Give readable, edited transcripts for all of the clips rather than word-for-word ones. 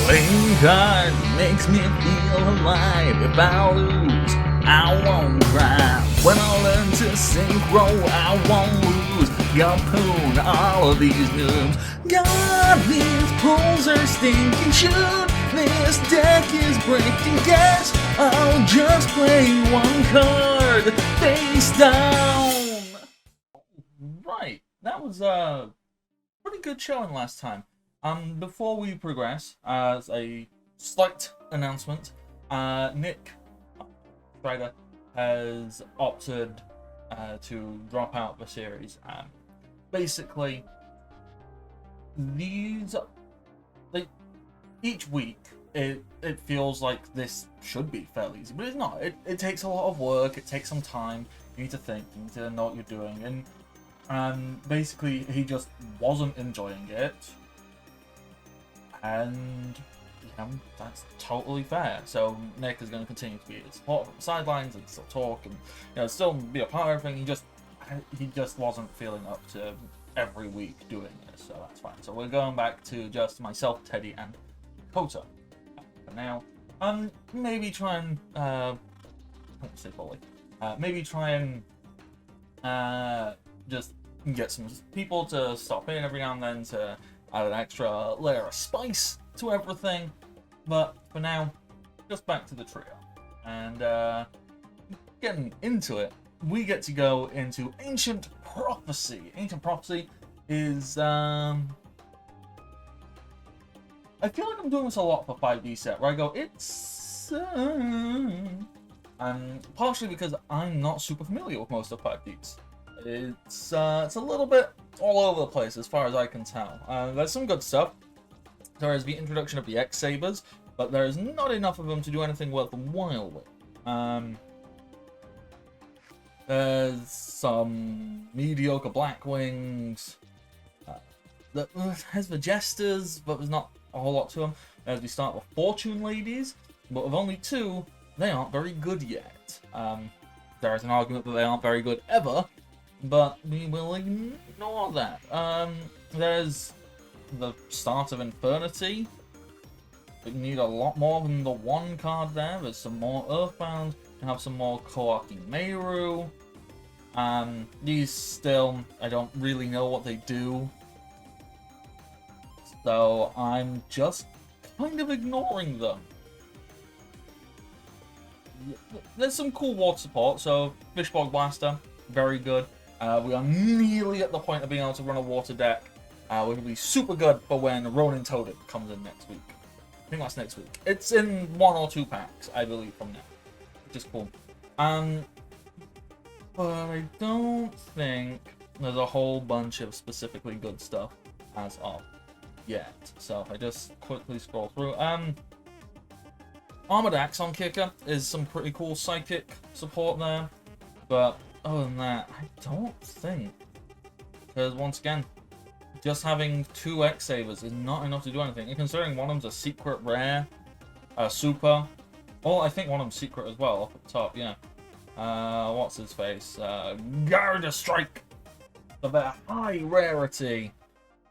Playing cards makes me feel alive. If I lose, I won't cry. When I learn to synchro, I won't lose. Harpoon all of these noobs. God, these pulls are stinking. Shoot, this deck is breaking. Guess I'll just play one card face down. Right, that was a pretty good showing last time. Before we progress, as a slight announcement, Nick Strider has opted to drop out the series. Basically, these, each week, it feels like this should be fairly easy, but it's not. It takes a lot of work, it takes some time, you need to think, you need to know what you're doing, and basically he just wasn't enjoying it. And yeah, that's totally fair. So Nick is going to continue to be support from the sidelines and still talk and still be a part of everything. He just wasn't feeling up to every week doing this, so that's fine. So we're going back to just myself, Teddy, and Kota for now. Maybe try and I won't say bully. Maybe try and just get some people to stop in every now and then to add an extra layer of spice to everything, but for now, just back to the trio. And getting into it, we get to go into Ancient Prophecy. Ancient Prophecy is, I feel like I'm doing this a lot for 5D set, where I go, it's, partially because I'm not super familiar with most of 5Ds. It's a little bit all over the place as far as I can tell. There's some good stuff. There is the introduction of the X-Sabers, but there is not enough of them to do anything worthwhile with. There's some mediocre Blackwings. There's the Jesters, but there's not a whole lot to them. As we start with Fortune Ladies, but with only 2, they aren't very good yet. There is an argument that they aren't very good ever, but we will ignore that. There's the start of Infernity. We need a lot more than the 1 card there. There's some more Earthbound. We have some more Koaki Meru. These still, I don't really know what they do. So I'm just kind of ignoring them. There's some cool water support. So Fishbog Blaster, very good. We are nearly at the point of being able to run a water deck, which will be super good for when Ronin Totem comes in next week. I think that's next week. It's in 1 or 2 packs, I believe, from now, which is cool. But I don't think there's a whole bunch of specifically good stuff as of yet. So if I just quickly scroll through, Armored Axon Kicker is some pretty cool psychic support there, but other than that, I don't think. Because once again, just having 2 X-Sabers is not enough to do anything. And considering one of them's a secret rare, super. Oh, I think one of them's secret as well, up at the top, yeah. What's his face? Garda Strike! For their high rarity.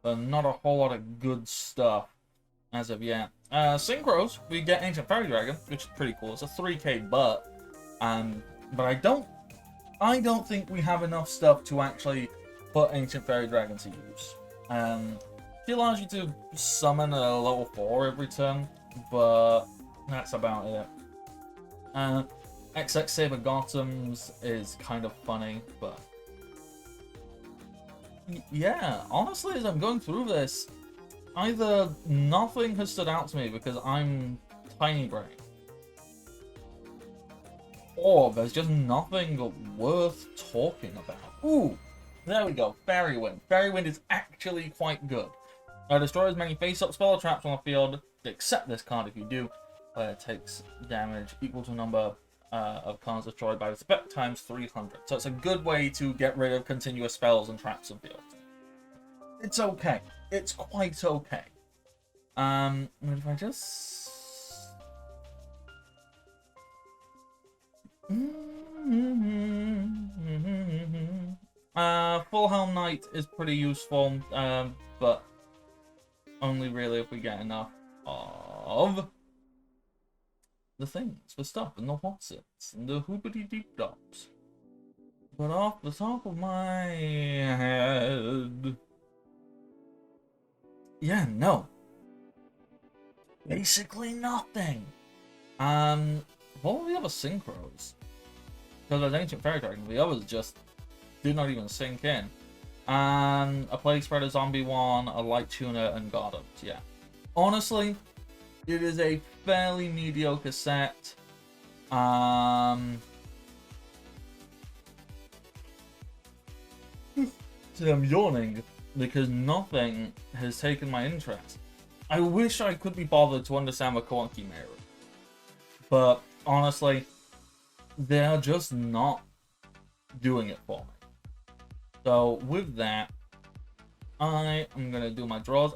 But not a whole lot of good stuff as of yet. Synchros, we get Ancient Fairy Dragon, which is pretty cool. It's a 3k but I don't think we have enough stuff to actually put Ancient Fairy Dragon to use. She allows you to summon a level 4 every turn, but that's about it. XX Saber Gothams is kind of funny, but yeah, honestly, as I'm going through this, either nothing has stood out to me because I'm tiny brain, or there's just nothing worth talking about. Ooh, there we go, Fairy Wind. Fairy Wind is actually quite good. Destroy as many face-up spell traps on the field, except this card if you do. Player takes damage equal to a number of cards destroyed by the spec times 300. So it's a good way to get rid of continuous spells and traps in field. It's okay. It's quite okay. If I just... Full Helm Knight is pretty useful, but only really if we get enough of the things, the stuff, and the what's-its, and the hoopity-deep-dops. But off the top of my head... Yeah, no. Basically nothing. What were the other synchros? Because there's Ancient Fairy Dragon, the others just did not even sink in. A Plague Spreader Zombie one, a Light Tuner, and Goddams, yeah. Honestly, it is a fairly mediocre set. I'm yawning because nothing has taken my interest. I wish I could be bothered to understand the Koanki Mirror, but honestly, they're just not doing it for me. So with that, I am gonna do my draws.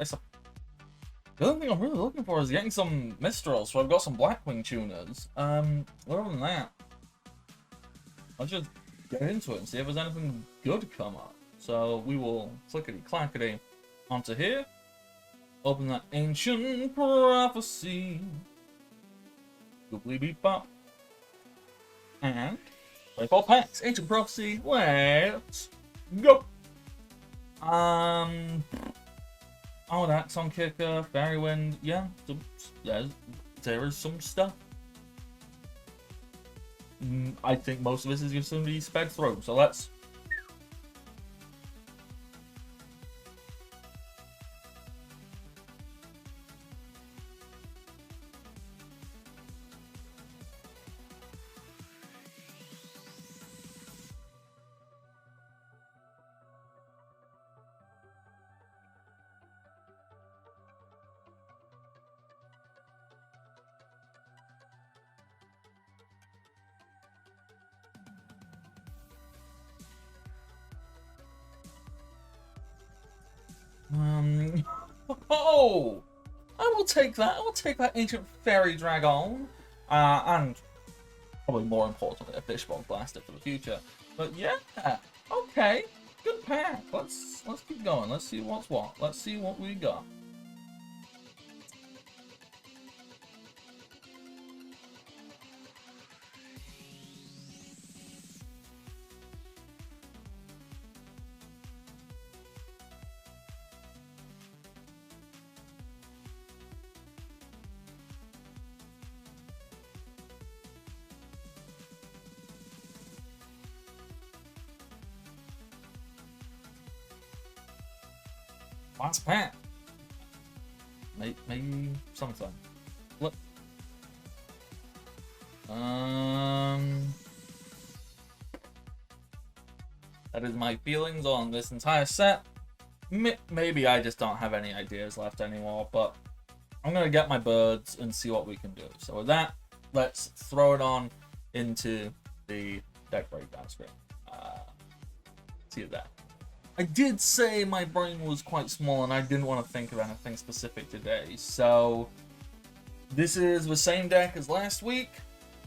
The only thing I'm really looking for is getting some Mistrals, so I've got some Blackwing tuners. Other than that, I'll just get into it and see if there's anything good come up. So we will clickety-clackety onto here. Open that Ancient Prophecy. Goobly beep bop. And play 4 packs. Ancient Prophecy. Let's go. Oh, that's on Kicker, Fairy Wind. Yeah, there is some stuff. I think most of this is just going to be sped through. So let's. Oh! I will take that. I will take that Ancient Fairy Dragon. And probably more importantly, a Fishbowl Blaster for the future. But yeah, okay. Good pack. Let's keep going. Let's see what's what. Let's see what we got. Last pack. Maybe sometime. Look. That is my feelings on this entire set. Maybe I just don't have any ideas left anymore, but I'm gonna get my birds and see what we can do. So with that, let's throw it on into the deck breakdown screen. See you there. I did say my brain was quite small and I didn't want to think of anything specific today, so this is the same deck as last week,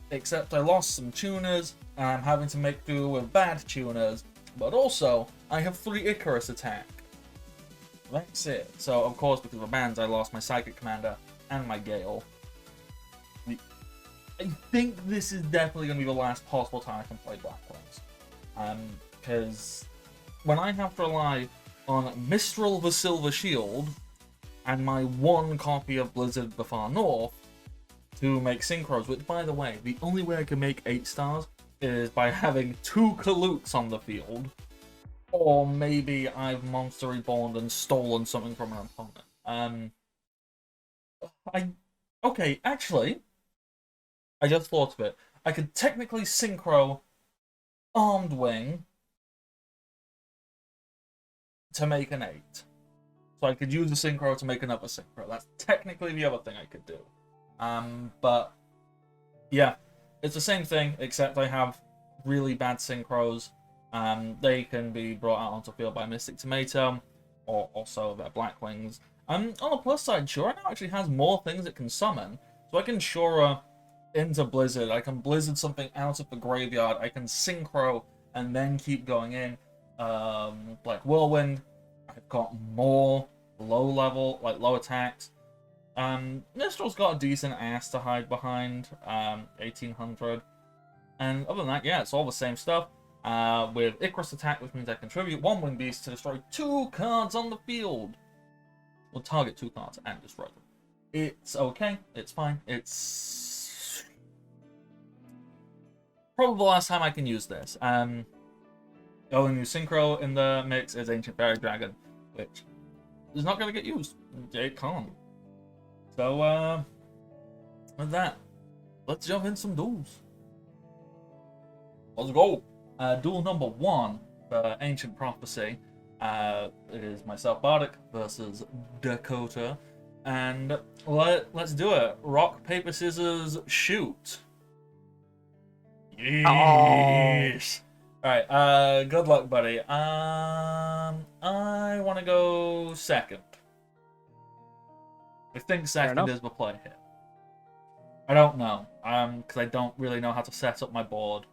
except I lost some tuners and I'm having to make do with bad tuners, but also I have 3 Icarus attack. That's it. So of course, because of the bans, I lost my Psychic Commander and my Gale. I think this is definitely going to be the last possible time I can play Blackwings, because when I have to rely on Mistral the Silver Shield and my 1 copy of Blizzard the Far North to make synchros, which, by the way, the only way I can make 8 stars is by having 2 Kalutes on the field, or maybe I've Monster Reborn and stolen something from an opponent. Okay, actually, I just thought of it. I could technically synchro Armed Wing to make an 8. So I could use a synchro to make another synchro. That's technically the other thing I could do. But yeah, it's the same thing, except I have really bad synchros. They can be brought out onto field by Mystic Tomato, or also their Blackwings. On the plus side, Shura now actually has more things it can summon. So I can Shura into Blizzard, I can Blizzard something out of the graveyard, I can synchro and then keep going in. Like Whirlwind, I've got more low attacks. Nistral's got a decent ass to hide behind, 1800. And other than that, yeah, it's all the same stuff. With Icarus attack, which means I contribute 1 winged beast to destroy 2 cards on the field. Or target 2 cards and destroy them. It's okay, it's fine, it's probably the last time I can use this. The only new synchro in the mix is Ancient Fairy Dragon, which is not going to get used. It can't. So, with that, let's jump in some duels. Let's go. Duel number 1 for Ancient Prophecy. It is myself, Bardic, versus Dakota. And let's do it. Rock, paper, scissors, shoot. Yes. Oh. Alright, good luck, buddy. I want to go second. I think second is the play here. I don't know. Because I don't really know how to set up my board.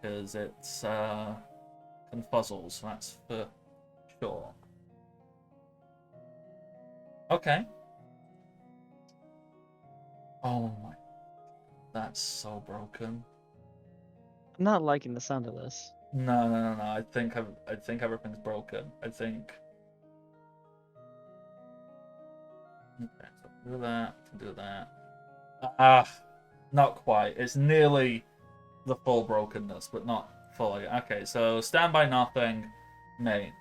Because it's, confuzzles, that's for sure. Okay. Oh my. That's so broken. I'm not liking the sound of this. No. I think everything's broken. I think. Okay, so do that, do that. Not quite. It's nearly the full brokenness, but not fully. Okay, so stand by nothing, main.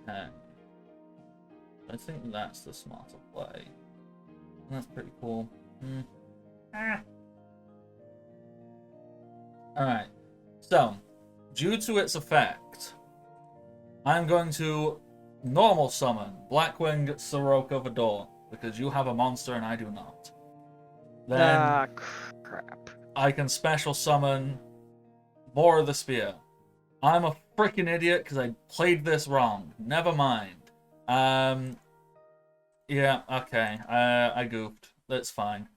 Okay. I think that's the smarter play. That's pretty cool. Alright. So, due to its effect, I'm going to normal summon Blackwing Soroka the Dawn, because you have a monster and I do not. Then crap. I can special summon Bora the Spear. I'm a freaking idiot because I played this wrong. Never mind. Yeah, okay. I goofed. That's fine.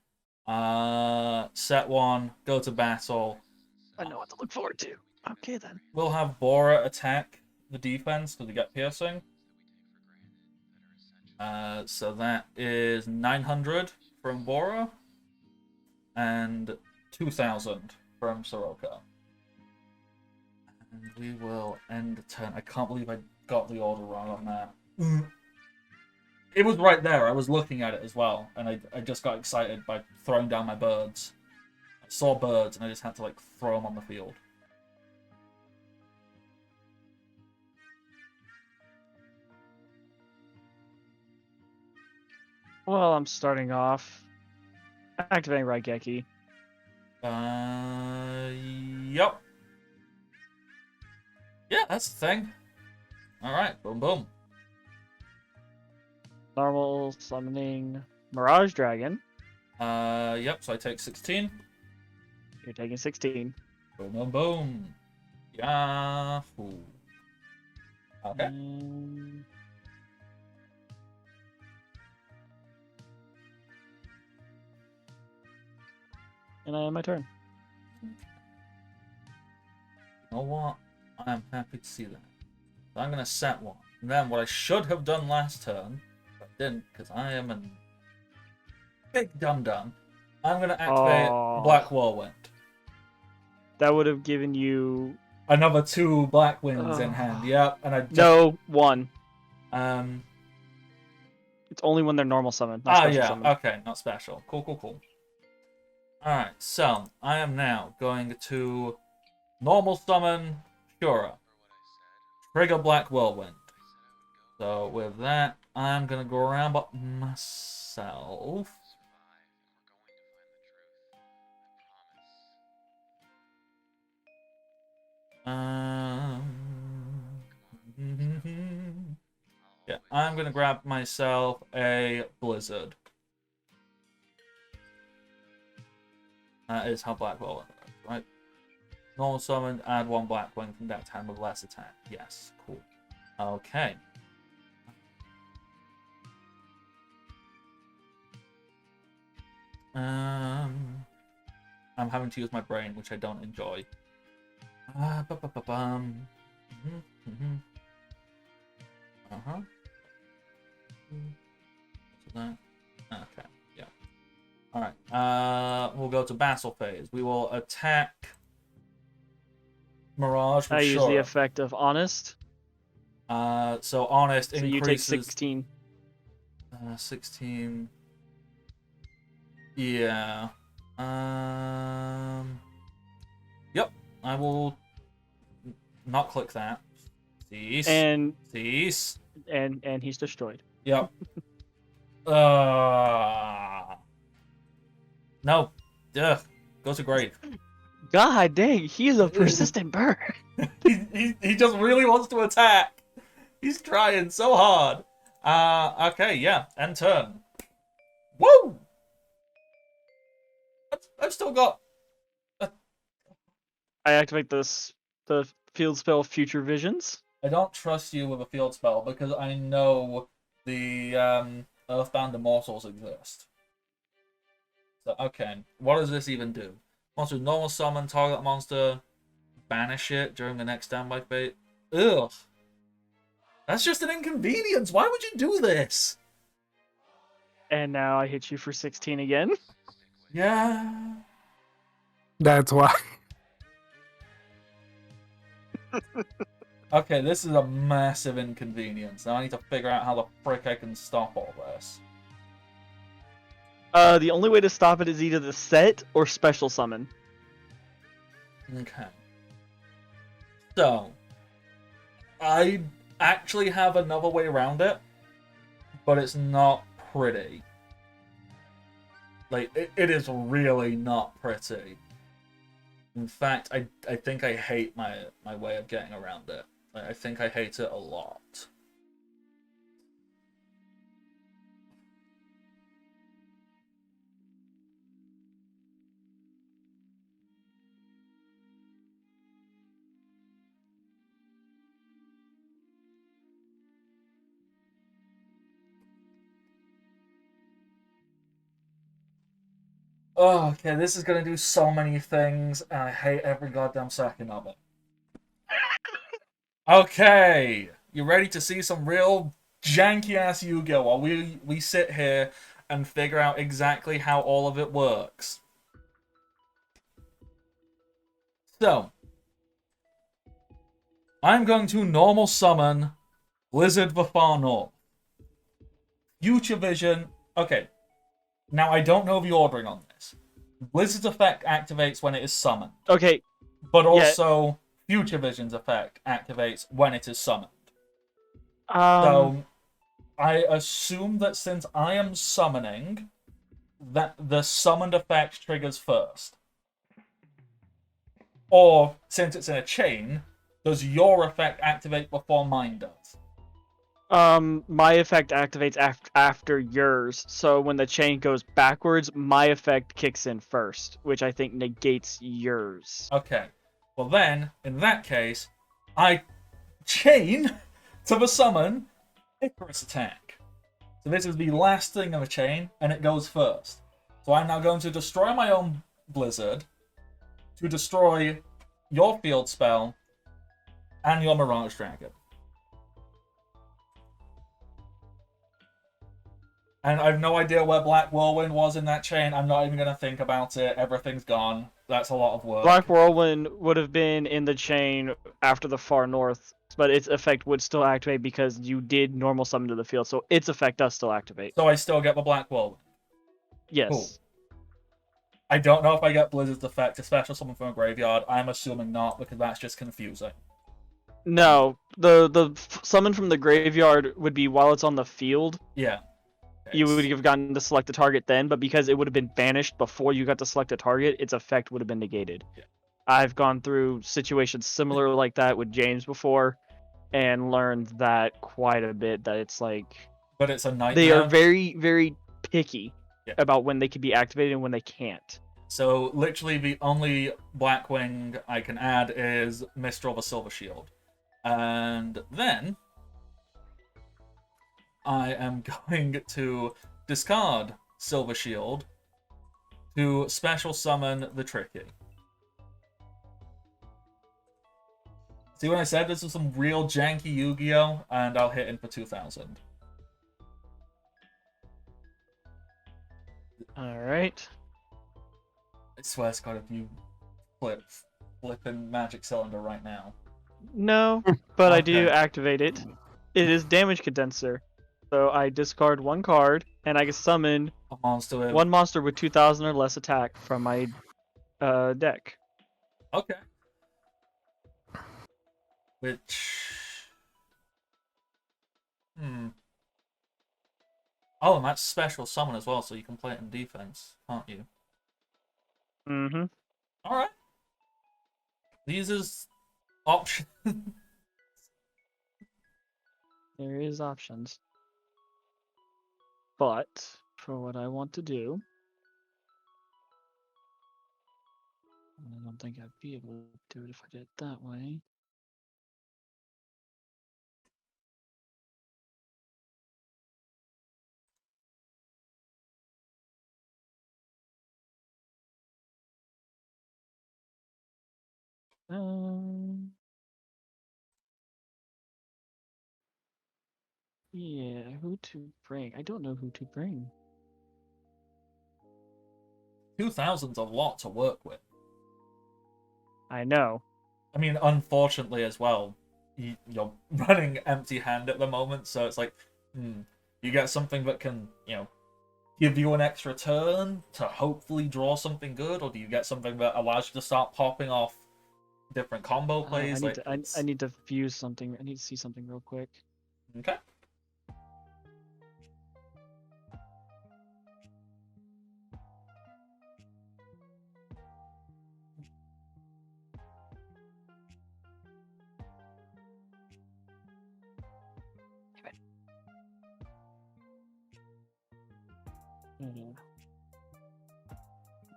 Set 1, go to battle. I know what to look forward to. Okay, then. We'll have Bora attack the defense because we get piercing. So that is 900 from Bora and 2,000 from Soroka. And we will end the turn. I can't believe I got the order wrong on that. It was right there. I was looking at it as well, and I just got excited by throwing down my birds. I saw birds, and I just had to, like, throw them on the field. Well, I'm starting off activating Raigeki. Yep. Yeah, that's the thing. Alright, boom, boom. Normal summoning Mirage Dragon. Yep, so I take 16. You're taking 16. Boom, boom, boom. Yahoo. Okay. And I end my turn. You know what? I'm happy to see that. So I'm going to set 1. And then what I should have done last turn, but I didn't because I am a big dum-dum, I'm going to activate Black Whirlwind. That would have given you... Another 2 Black Winds in hand, yep. And I just... No, 1. It's only when they're normal summon, not special summon. Okay, not special. Cool. Alright, so I am now going to normal summon Shura. Trigger Black Whirlwind. So with that, I'm gonna grab up myself. Yeah, I'm gonna grab myself a Blizzard. That is how Black Whirlwind works, right? Normal summon, add 1 Blackwing from deck to hand with less attack. Yes, cool. Okay. I'm having to use my brain, which I don't enjoy. Ba-ba-ba-bum. Uh-huh. What's that? Okay, yeah. Alright, we'll go to battle phase. We will attack Mirage with I use the Shura. effect of Honest. So Honest So you take increases... 16. 16... Yeah. Yep, I will not click that. Cease. And Cease. and he's destroyed. Yep. No. Ugh. Go to grave. God dang, he's a persistent bird. he just really wants to attack. He's trying so hard. Okay, yeah. End turn. Woo! I've still got... I activate the field spell Future Visions. I don't trust you with a field spell because I know the Earthbound Immortals exist. So, okay. What does this even do? Monster normal summon, target monster, banish it during the next standby phase. Ugh. That's just an inconvenience. Why would you do this? And now I hit you for 16 again. Yeah. That's why. Okay, this is a massive inconvenience. Now I need to figure out how the frick I can stop all this. The only way to stop it is either the set or special summon. Okay. So, I actually have another way around it, but it's not pretty. Like, it is really not pretty. In fact, I think I hate my way of getting around it. Like, I think I hate it a lot. Oh, okay, this is gonna do so many things, and I hate every goddamn second of it. Okay, you ready to see some real janky-ass Yu-Gi-Oh! While we sit here and figure out exactly how all of it works. So, I'm going to normal summon Blizzard the Far North. Future Vision... Okay, now I don't know the ordering on this. Blizzard's effect activates when it is summoned. Okay. But also, Future Vision's effect activates when it is summoned. So, I assume that since I am summoning, that the summoned effect triggers first. Or, since it's in a chain, does your effect activate before mine does? My effect activates after yours, so when the chain goes backwards, my effect kicks in first, which I think negates yours. Okay. Well then, in that case, I chain to the summon Icarus attack. So this is the last thing of a chain, and it goes first. So I'm now going to destroy my own Blizzard to destroy your field spell and your Mirage Dragon. And I have no idea where Black Whirlwind was in that chain. I'm not even going to think about it. Everything's gone. That's a lot of work. Black Whirlwind would have been in the chain after the Far North, but its effect would still activate because you did normal summon to the field, so its effect does still activate. So I still get the Black Whirlwind. Yes. Cool. I don't know if I get Blizzard's effect to special summon from a graveyard. I'm assuming not, because that's just confusing. No, the summon from the graveyard would be while it's on the field. Yeah. Okay. You would have gotten to select a target then, but because it would have been banished before you got to select a target, its effect would have been negated. Yeah. I've gone through situations similar like that with James before, and learned that quite a bit. That it's like, But it's a nightmare. they are very, very picky Yeah. about when they can be activated and when they can't. So literally the only Blackwing I can add is Mistral the Silver Shield. And then I am going to discard Silver Shield to special summon the Tricky. See when I said this was some real janky Yu-Gi-Oh? And I'll hit in for 2,000. Alright. I swear to God, if you flipping Magic Cylinder right now. No, but I do Okay. activate it. It is damage condenser. So I discard one card, and I can summon A monster with... one monster with 2,000 or less attack from my deck. Okay. Which... Oh, and that's special summon as well, so you can play it in defense, can't you? Mm-hmm. Alright. These is options. There is options. But, for what I want to do... I don't think I'd be able to do it if I did it that way. Yeah, who to bring? I don't know who to bring. 2,000's a lot to work with. I know. I mean, unfortunately as well, you're running empty-hand at the moment, so it's like, you get something that can, give you an extra turn to hopefully draw something good, or do you get something that allows you to start popping off different combo plays? I need to fuse something. I need to see something real quick. Okay.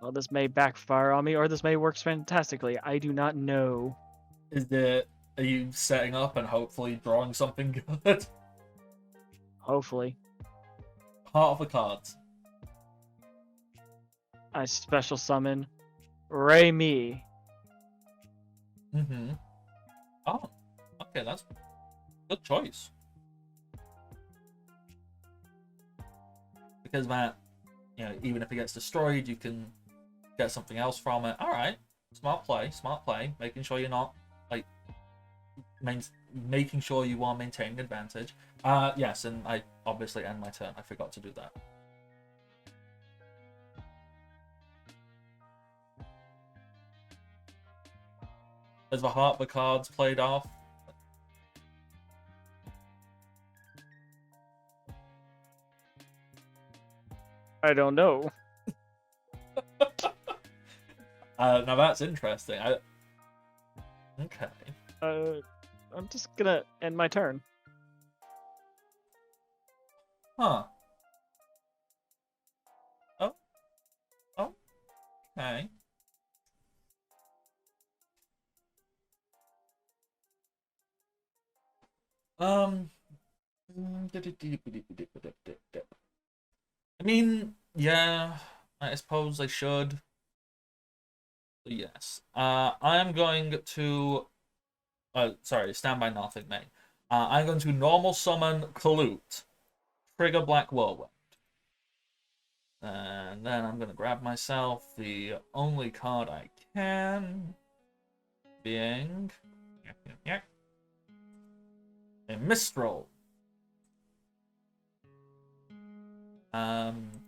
Well, this may backfire on me, or this may work fantastically. I do not know. Are you setting up and hopefully drawing something good? Hopefully. Part of the cards. I special summon Ray Me. Oh, okay, that's a good choice. Because that, even if it gets destroyed, you can get something else from it. Alright, smart play, making sure you're not, making sure you are maintaining advantage. Yes, and I obviously end my turn. I forgot to do that. As the heart of the cards played off. I don't know. Now that's interesting. Okay. I'm just gonna end my turn. Huh. Oh. Okay. I mean, yeah, I suppose I should. Yes. I am going to... sorry, stand by nothing, mate. I'm going to normal summon Kalut. Trigger Black Whirlwind. And then I'm going to grab myself the only card I can. Being... a Mistral.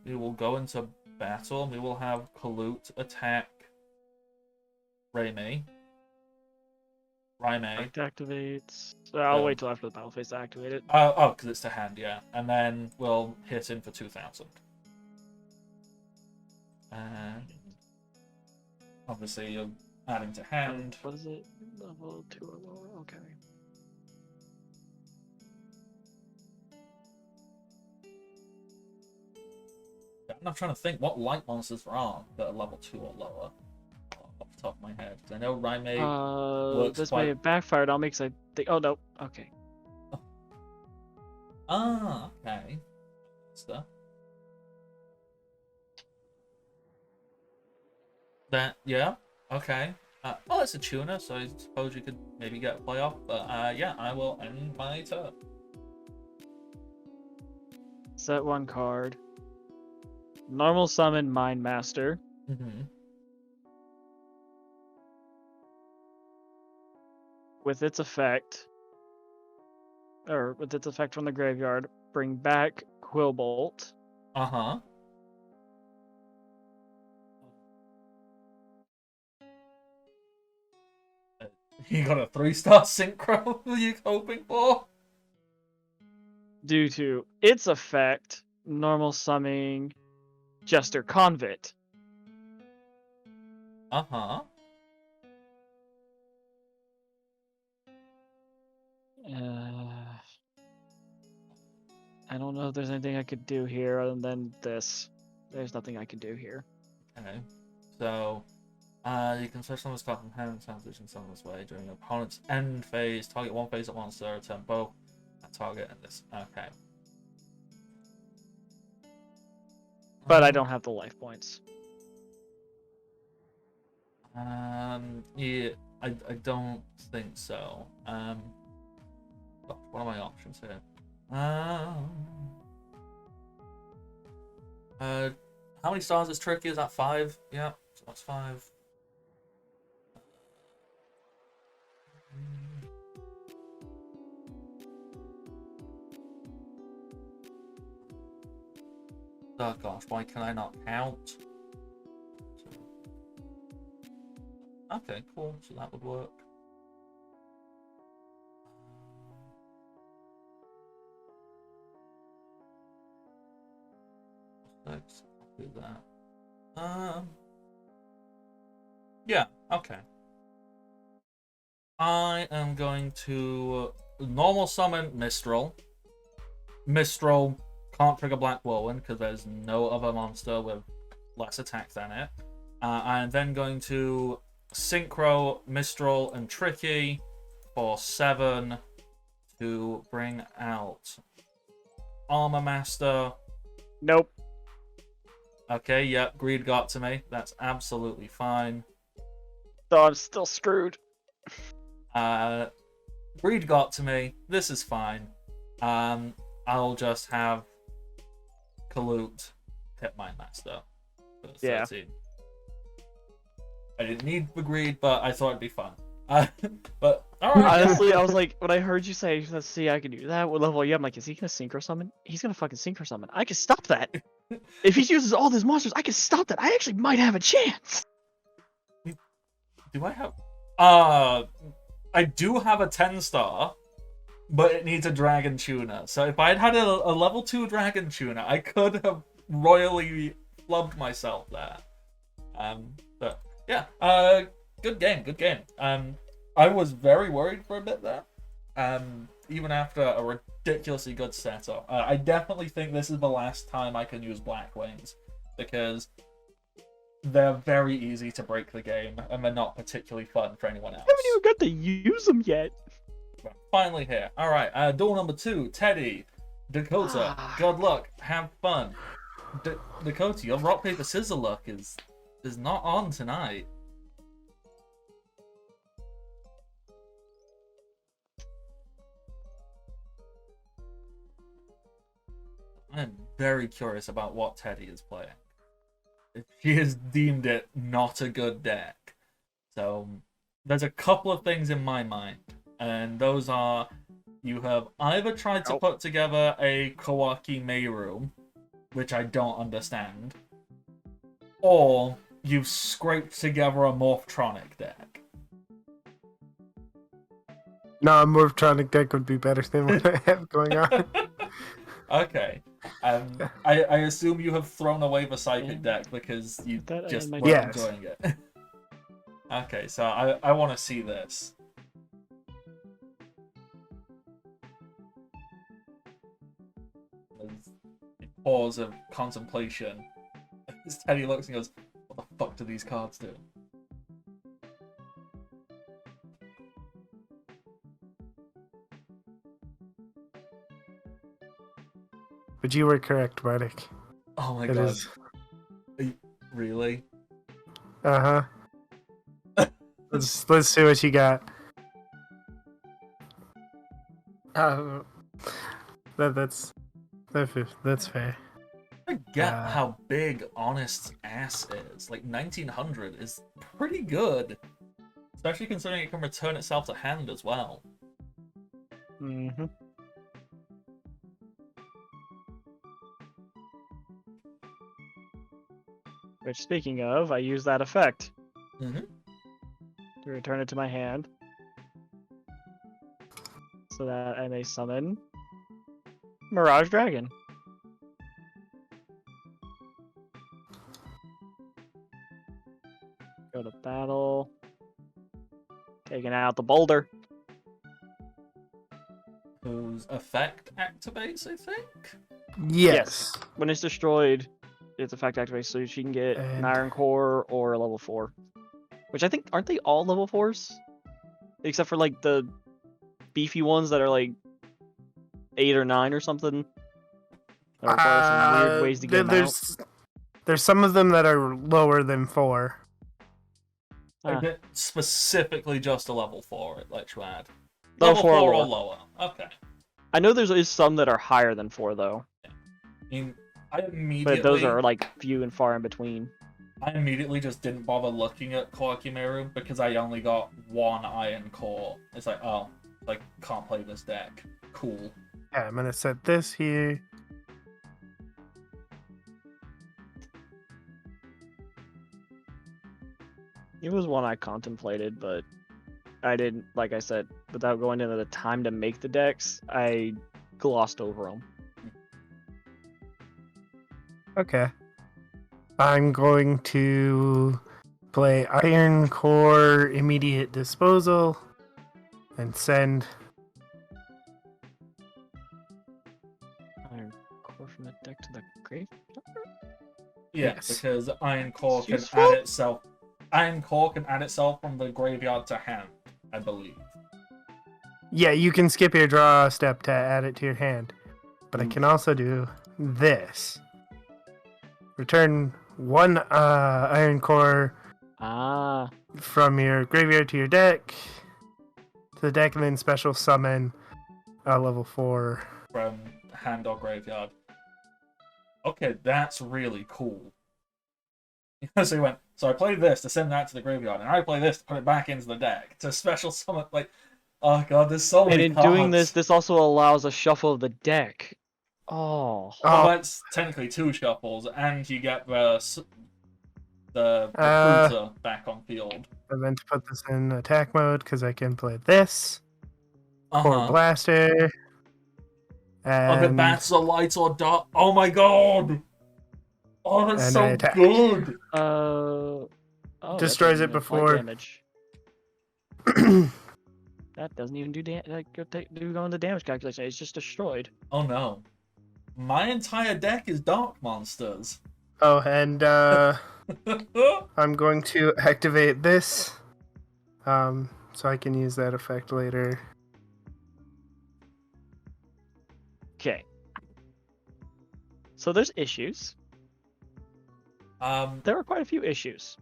We will go into battle. We will have Kalut attack Raimei. It activates. I'll wait till after the battle phase to activate it. Oh, because it's to hand, yeah. And then we'll hit in for 2,000. And obviously you're adding to hand. What is it? Level 2 or lower? Okay. I'm not trying to think what light monsters there are that are level 2 or lower. Off the top of my head. I know Raimei works this quite... may have backfired on me because I think. Oh no. Okay. Okay. Stuff. Yeah, okay. Well, it's a tuner, so I suppose you could maybe get a playoff. But yeah, I will end my turn. Set one card. Normal summon Mind Master. Mm-hmm. With its effect, from the graveyard, bring back Quillbolt. Uh-huh. You got a 3-star synchro you hoping for? Due to its effect, normal summoning Jester Convict. Uh-huh. I don't know if there's anything I could do here other than this. There's nothing I can do here. Okay. So, you can switch someone's card from hand and transition someone's way during your opponent's end phase. Target one phase at once, return both. And target and this. Okay. But I don't have the life points. Yeah, I don't think so. What are my options here? How many stars is Tricky? Is that 5? Yeah, so that's 5. Oh gosh, why can I not count? Okay, cool. So that would work. Let's do that. Yeah, okay. I am going to normal summon Mistral. Mistral can't trigger Black Whirlwind because there's no other monster with less attack than it. I'm then going to Synchro, Mistral, and Tricky for 7 to bring out Armor Master. Nope. Okay, yep, Greed got to me. That's absolutely fine. So I'm still screwed. Greed got to me. This is fine. I'll just have Kalut hit my master for 13. Yeah. I didn't need the greed, but I thought it'd be fun. But alright. Honestly, I was like, when I heard you say, let's see, I can do that. What level are you? I'm like, is he gonna synchro summon? He's gonna fucking synchro summon. I can stop that. If he uses all his monsters, I can stop that. I actually might have a chance. Do I have? I do have a 10-star, but it needs a dragon tuner. So if I'd had a level 2 dragon tuner, I could have royally flubbed myself there. But yeah, good game, good game. I was very worried for a bit there. Even after a ridiculously good setup, I definitely think this is the last time I can use Black Wings because they're very easy to break the game and they're not particularly fun for anyone else. I haven't even got to use them yet. We're finally here. All right, duel number 2, Teddy, Dakota. Good luck, have fun. Dakota, your rock paper scissors luck is not on tonight. I'm very curious about what Teddy is playing. She has deemed it not a good deck. So there's a couple of things in my mind, and those are you have either tried to put together a Kawaki Meru, which I don't understand, or you've scraped together a Morphtronic deck. No, a Morphtronic deck would be better than what I have going on. Okay. I assume you have thrown away the Psychic deck because you just weren't enjoying it. Okay, so I want to see this. There's a pause of contemplation. As Teddy looks and goes, what the fuck do these cards do? But you were correct, Bardic. Oh my It god. is. Really? Uh huh. Let's see what you got. Uh, that's fair. I get how big Honest's ass is. Like 1900 is pretty good, especially considering it can return itself to hand as well. Mm-hmm. Which, speaking of, I use that effect Mm-hmm. to return it to my hand, so that I may summon Mirage Dragon. Go to battle. Taking out the boulder. Whose effect activates, I think? Yes. When it's destroyed, its effect activates, so she can get an Iron Core or a level 4. Which I think, aren't they all level 4s? Except for like the beefy ones that are like 8 or 9 or something. That require some weird ways to get them out. There's some of them that are lower than 4. Like it specifically just a level 4, it lets you add. Level Level 4 4 or or lower. Okay. I know there's some that are higher than 4 though. I mean, I But those are like few and far in between. I immediately just didn't bother looking at Koakimeru because I only got 1 Iron Core. It's like, oh, like, can't play this deck. Cool. Yeah, I'm gonna set this here. It was one I contemplated, but I didn't, like I said, without going into the time to make the decks, I glossed over them. Okay. I'm going to play Iron Core Immediate Disposal and send. Iron Core from the deck to the grave? Yeah, Yes. because Iron Core can Useful? add itself. Iron Core can add itself from the graveyard to hand, I believe. Yeah, you can skip your draw step to add it to your hand. But I can also do this. Return 1 Iron Core from your graveyard to your deck. To the deck, and then special summon a level 4. From hand or graveyard. Okay, that's really cool. So he went, so I play this to send that to the graveyard, and I play this to put it back into the deck. To special summon, like, oh god, there's so many And in cards. doing this also allows a shuffle of the deck. Oh. Well, that's technically 2 shuffles, and you get the recruiter back on field. And then to put this in attack mode, because I can play this. Core Blaster. If it bats a light or dark. Oh my god! Oh, that's so good! Destroys it before. Damage. That doesn't even do go on the damage calculation. It's just destroyed. Oh no. My entire deck is dark monsters. Oh, and I'm going to activate this. So I can use that effect later. Okay. So there's issues. There are quite a few issues.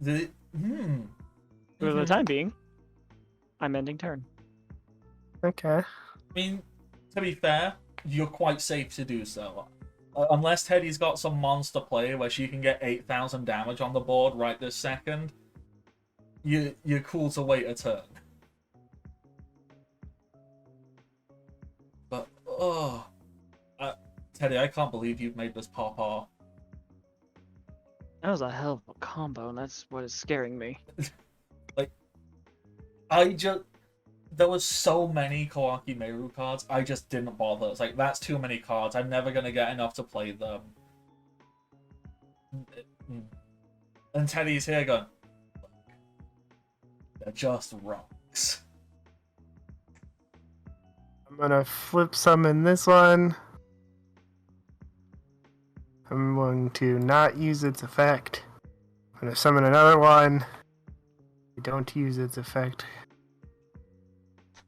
For the time being, I'm ending turn. Okay. I mean, to be fair, you're quite safe to do so. Unless Teddy's got some monster play where she can get 8,000 damage on the board right this second, you're cool to wait a turn. But, Teddy, I can't believe you've made this pop off. That was a hell of a combo, and that's what is scaring me. Like, there was so many Kawaki Meru cards, I just didn't bother. It's like, that's too many cards. I'm never going to get enough to play them. And Teddy's here going, look, they're just rocks. I'm going to flip summon this one. I'm going to not use its effect. I'm going to summon another one. I don't use its effect.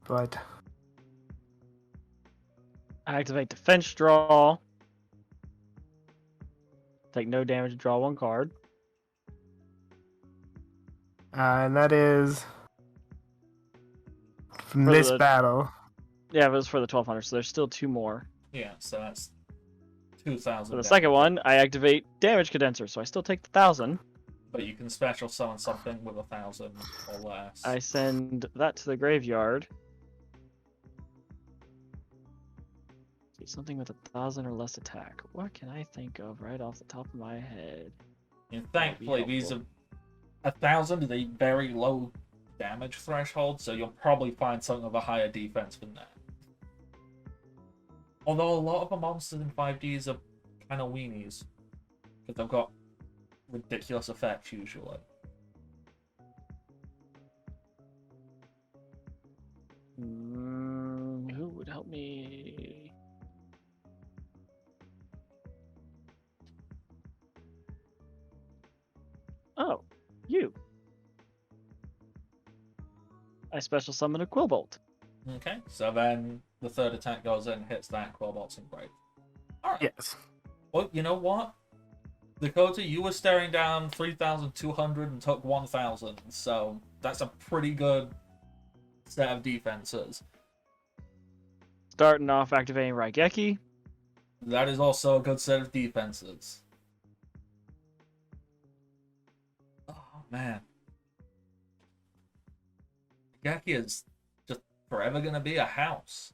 But Activate defense draw. Take no damage to draw 1 card. And that is from For this the- battle. Yeah, it was for the 1200, so there's still 2 more. Yeah, so that's 2,000 For the damage. second one, I activate damage condenser, so I still take the 1,000. But you can special summon something with 1,000 or less. I send that to the graveyard. See, something with 1,000 or less attack. What can I think of right off the top of my head? And thankfully, these are helpful. 1,000 is a very low damage threshold, so you'll probably find something of a higher defense than that. Although a lot of the monsters in 5Ds are kind of weenies, because they've got ridiculous effects usually. Who would help me? Oh, you. I special summon a Quillbolt. Okay, so then the third attack goes in, hits that Quillbolt's in grave. Alright. Yes. Well, you know what? Dakota, you were staring down 3,200 and took 1,000, so that's a pretty good set of defenses. Starting off activating Raigeki. That is also a good set of defenses. Oh, man. Gaki is just forever going to be a house.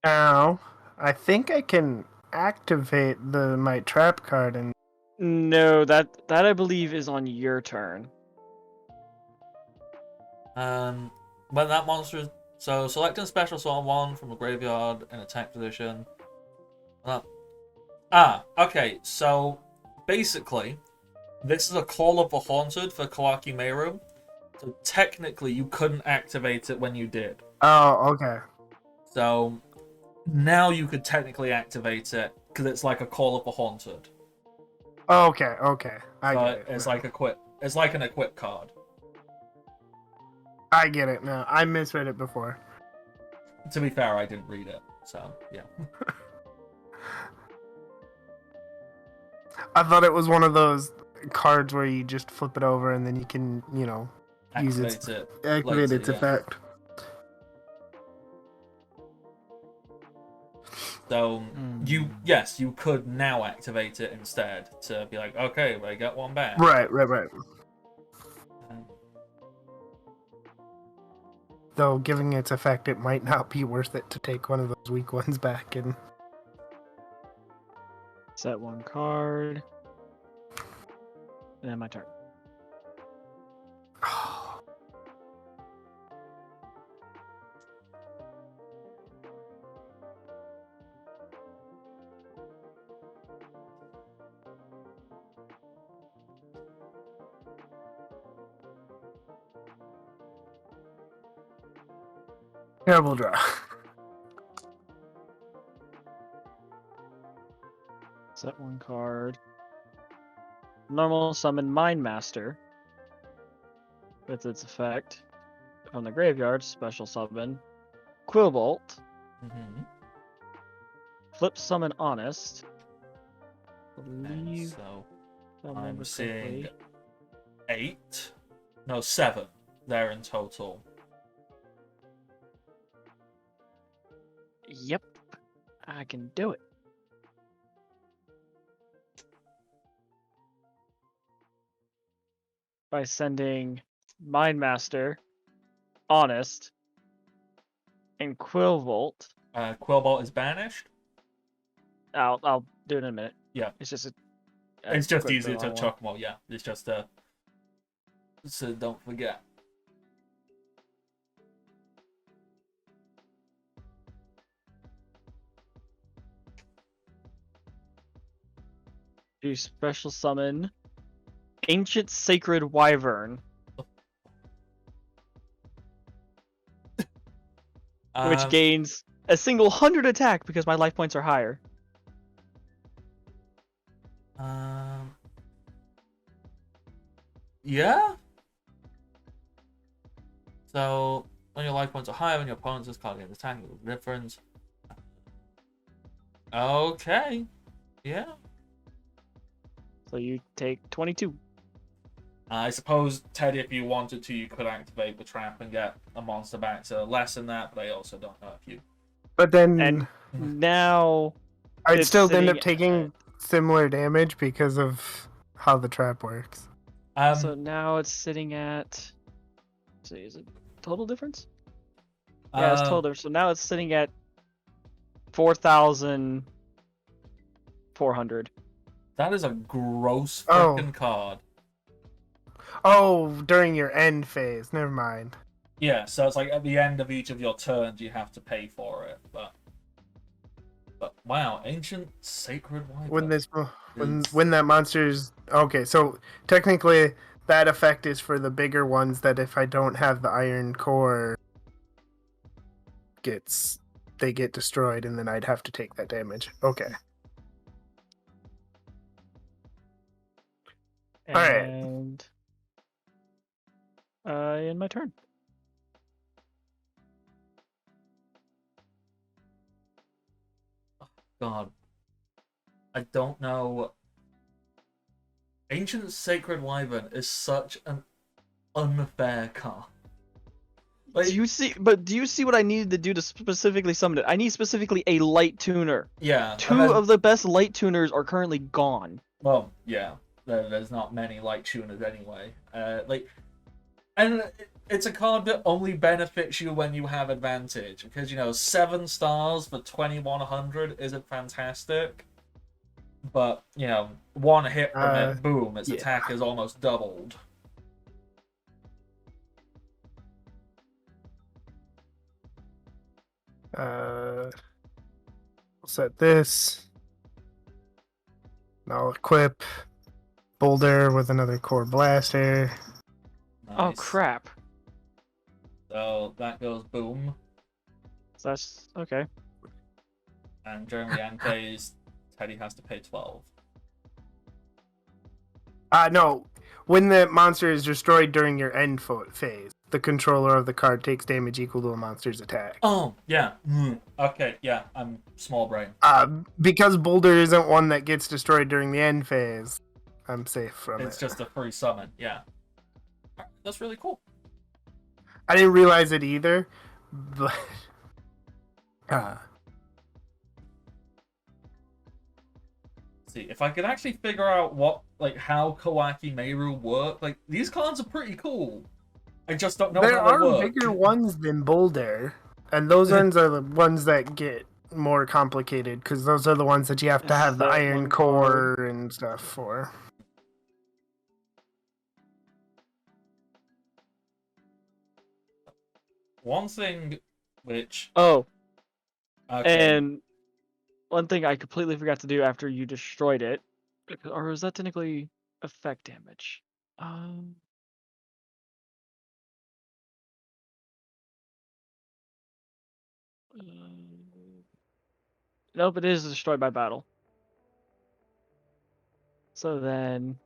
Now, I think I can activate my trap card and No, that I believe is on your turn. When that monster is... So, selecting special summon one from the graveyard in attack position. Okay, so basically, this is a Call of the Haunted for Kawaki Meru. So technically, you couldn't activate it when you did. oh, okay. So now you could technically activate it because it's like a Call of the Haunted. Okay, okay. I So get it. it's now. like it's like an equip card. I get it now. I misread it before. To be fair, I didn't read it, so yeah. I thought it was one of those cards where you just flip it over and then you can, use Activate it. activate later, its yeah. effect. So you could now activate it instead to be like, okay, I got one back. Right. Um, Though, giving its effect, it might not be worth it to take one of those weak ones back. And Set one card. And then my turn. terrible draw. Set one card. Normal summon Mind Master. With its effect. From the graveyard, special summon Quillbolt. mhm. Flip summon Honest. And Believe. so if I I'm remember seeing correctly. 7 there in total. Yep. I can do it. By sending Mind Master, Honest, and Quillbolt. Quillbolt is banished. I'll do it in a minute. Yeah. It's just It's just quick easier to draw one. chuck them all, yeah. It's just so don't forget. Do special summon Ancient Sacred Wyvern, which gains a single 100 attack because my life points are higher. Yeah. So when your life points are higher, when your opponent's can't get attack with difference. Okay. Yeah. So you take 22. I suppose, Teddy, if you wanted to, you could activate the trap and get a monster back to lessen that, but I also don't know if you... But then And now I'd it's still end sitting up taking similar damage because of how the trap works. So now it's sitting at. Let's see, is it total difference? Yeah, it's total difference. So now it's sitting at 4,400. That is a gross Oh. freaking card. Oh, during your end phase. Never mind. Yeah, so it's like at the end of each of your turns you have to pay for it, but wow, Ancient Sacred Wyvern. When that monster's okay, so technically that effect is for the bigger ones that if I don't have the iron core they get destroyed and then I'd have to take that damage. Okay. And in my turn. God. I don't know. Ancient Sacred Wyvern is such an unfair card. Like, Do you see what I needed to do to specifically summon it? I need specifically a light tuner. yeah. Two of the best light tuners are currently gone. Well, yeah. There's not many light tuners anyway. And it's a card that only benefits you when you have advantage. Because, 7 stars for 2100 isn't fantastic. But, one hit from it, boom, its attack is almost doubled. We'll set this. And I'll equip Boulder with another core blaster. Nice. Oh crap. So that goes boom. So that's okay. And during the end phase, Teddy has to pay 12. No. When the monster is destroyed during your end phase, the controller of the card takes damage equal to a monster's attack. Oh, yeah. Okay, yeah, I'm small brain. Because Boulder isn't one that gets destroyed during the end phase, I'm safe from it. It's just a free summon, yeah. That's really cool. I didn't realize it either, but... See, if I could actually figure out how Kawaki Meru work, these cards are pretty cool. I just don't know there how they work. There are bigger ones than Boulder, and those ones are the ones that get more complicated, because those are the ones that you have to have the iron core and stuff for. One thing which... Oh. Okay. And one thing I completely forgot to do after you destroyed it, or is that technically effect damage? Nope, it is destroyed by battle. So then,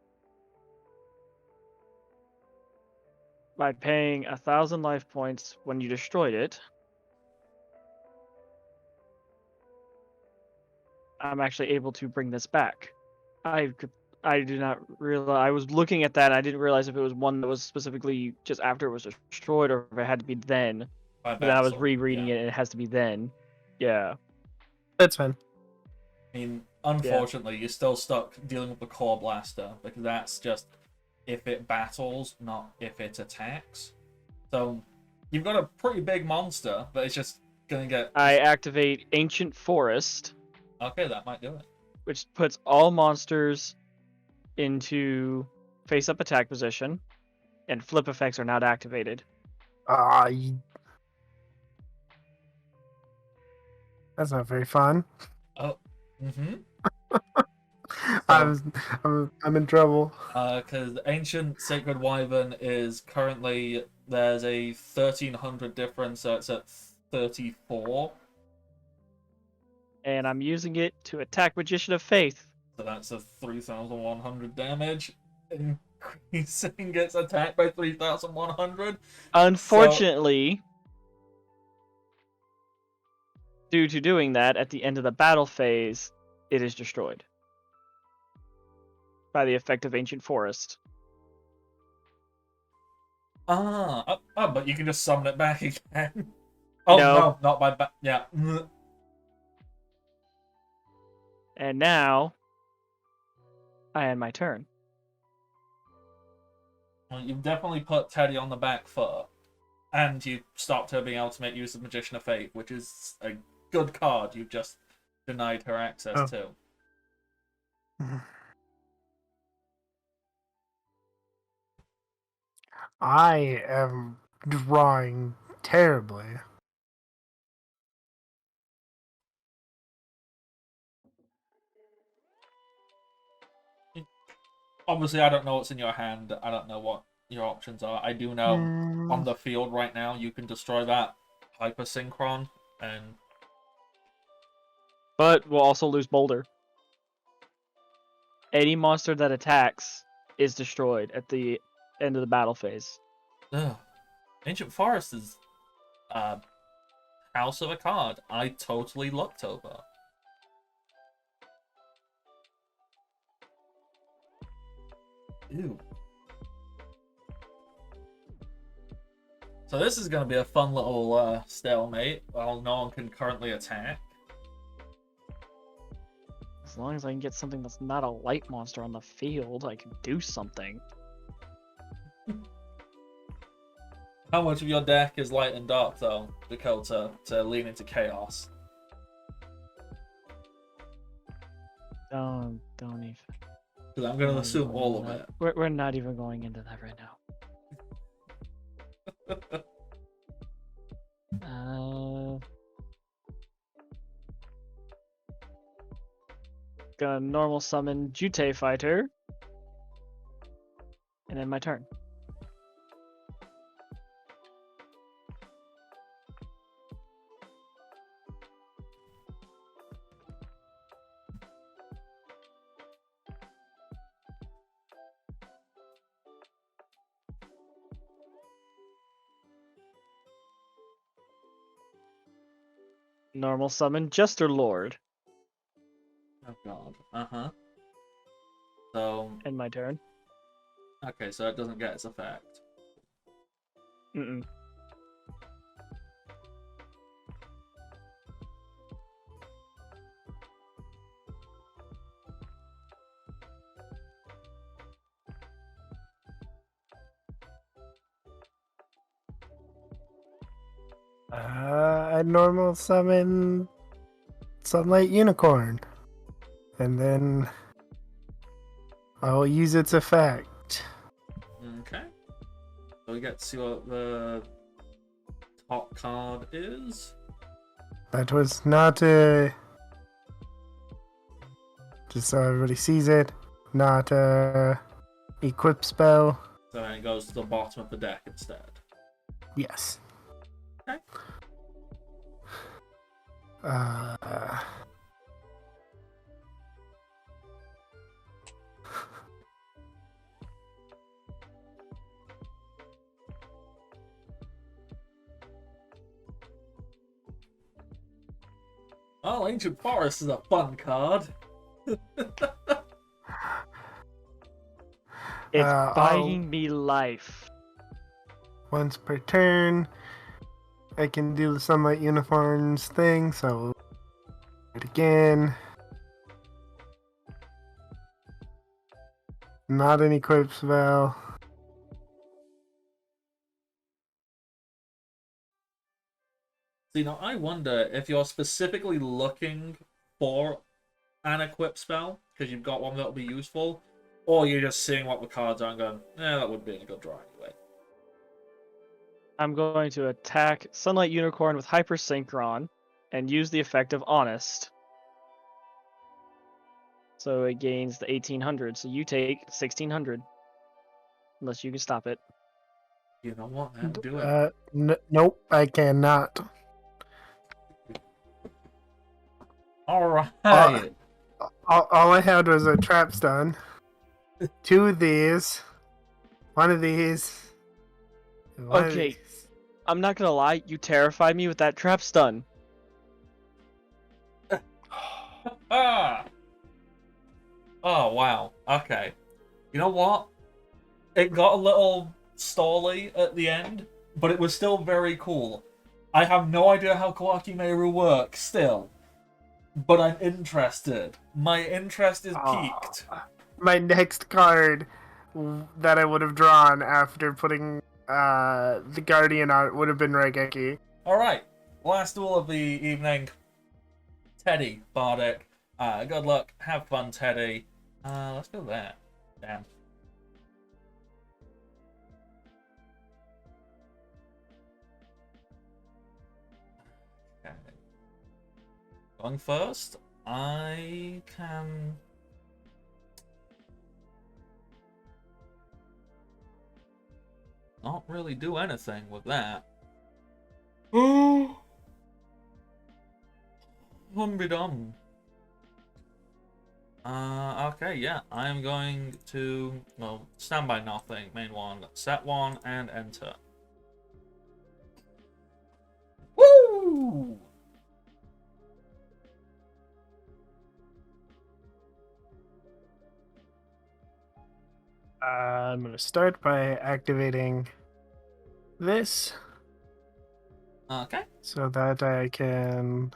by paying 1,000 life points when you destroyed it, I'm actually able to bring this back. I do not realize. I was looking at that. And I didn't realize if it was one that was specifically just after it was destroyed, or if it had to be then. But then I was rereading it, and it has to be then. Yeah. That's fine. I mean, unfortunately, you're still stuck dealing with the core blaster, because that's just if it battles, not if it attacks. So you've got a pretty big monster, but it's just gonna get... I activate Ancient Forest. Okay, that might do it. Which puts all monsters into face-up attack position, and flip effects are not activated. That's not very fun. Oh, I'm in trouble. Because Ancient Sacred Wyvern is currently... There's a 1,300 difference, so it's at 34. And I'm using it to attack Magician of Faith. So that's a 3,100 damage. Increasing its attack by 3,100. Unfortunately, due to doing that, at the end of the battle phase, it is destroyed by the effect of Ancient Forest. But you can just summon it back again. Oh No. no, not by back. Yeah. And now, I end my turn. Well, you've definitely put Teddy on the back foot, and you stopped her being able to make use of Magician of Fate, which is a good card. You've just denied her access to. I am drawing terribly. Obviously, I don't know what's in your hand. I don't know what your options are. I do know on the field right now you can destroy that Hyper Synchron, and But we'll also lose Boulder. Any monster that attacks is destroyed at the end of the battle phase. Ancient Forest is house of a card I totally looked over. Ew. So this is going to be a fun little stalemate while no one can currently attack. As long as I can get something that's not a light monster on the field, I can do something. How much of your deck is light and dark, though, Dakota, to lean into chaos? Don't even. Because I'm going to assume all of it. We're not even going into that right now. Gonna normal summon Jute Fighter. And then my turn. Normal summon Jester Lord. Oh god. Uh-huh. So... End my turn. Okay, so it doesn't get its effect. Mm-mm. I normal summon Sunlight Unicorn. And then I'll use its effect. Okay. So we get to see what the top card is. That was not a... Just so everybody sees it. Not a equip spell. So then it goes to the bottom of the deck instead. Yes. Okay. Oh, Ancient Forest is a fun card. It's I'll- buying me life. Once per turn, I can do the Sunlight Unicorns thing, so do it again. Not an equip spell. See, now I wonder if you're specifically looking for an equip spell, because you've got one that'll be useful, or you're just seeing what the cards are and going, that would be a good draw anyway. I'm going to attack Sunlight Unicorn with Hyper Synchron and use the effect of Honest. So it gains the 1800. So you take 1600. Unless you can stop it. You know what, man? Do it. Nope, I cannot. Alright. All I had was a trap stun. 2 of these. 1 of these. and 1 of Okay. these. I'm not gonna lie, you terrified me with that trap stun. Ah! Oh, wow. Okay. You know what? It got a little stally at the end, but it was still very cool. I have no idea how Kawaki Meru works still, but I'm interested. My interest is piqued. My next card that I would have drawn after putting the Guardian art would have been Raigeki. Alright, last duel of the evening. Teddy, Bardic. Good luck, have fun, Teddy. Let's go there. Damn. Okay. Going first, I can... not really do anything with that. Oh! Dum. Okay, yeah. I am going to, well, stand by nothing. Main one, set one, and enter. Woo! I'm going to start by activating this Okay. so that I can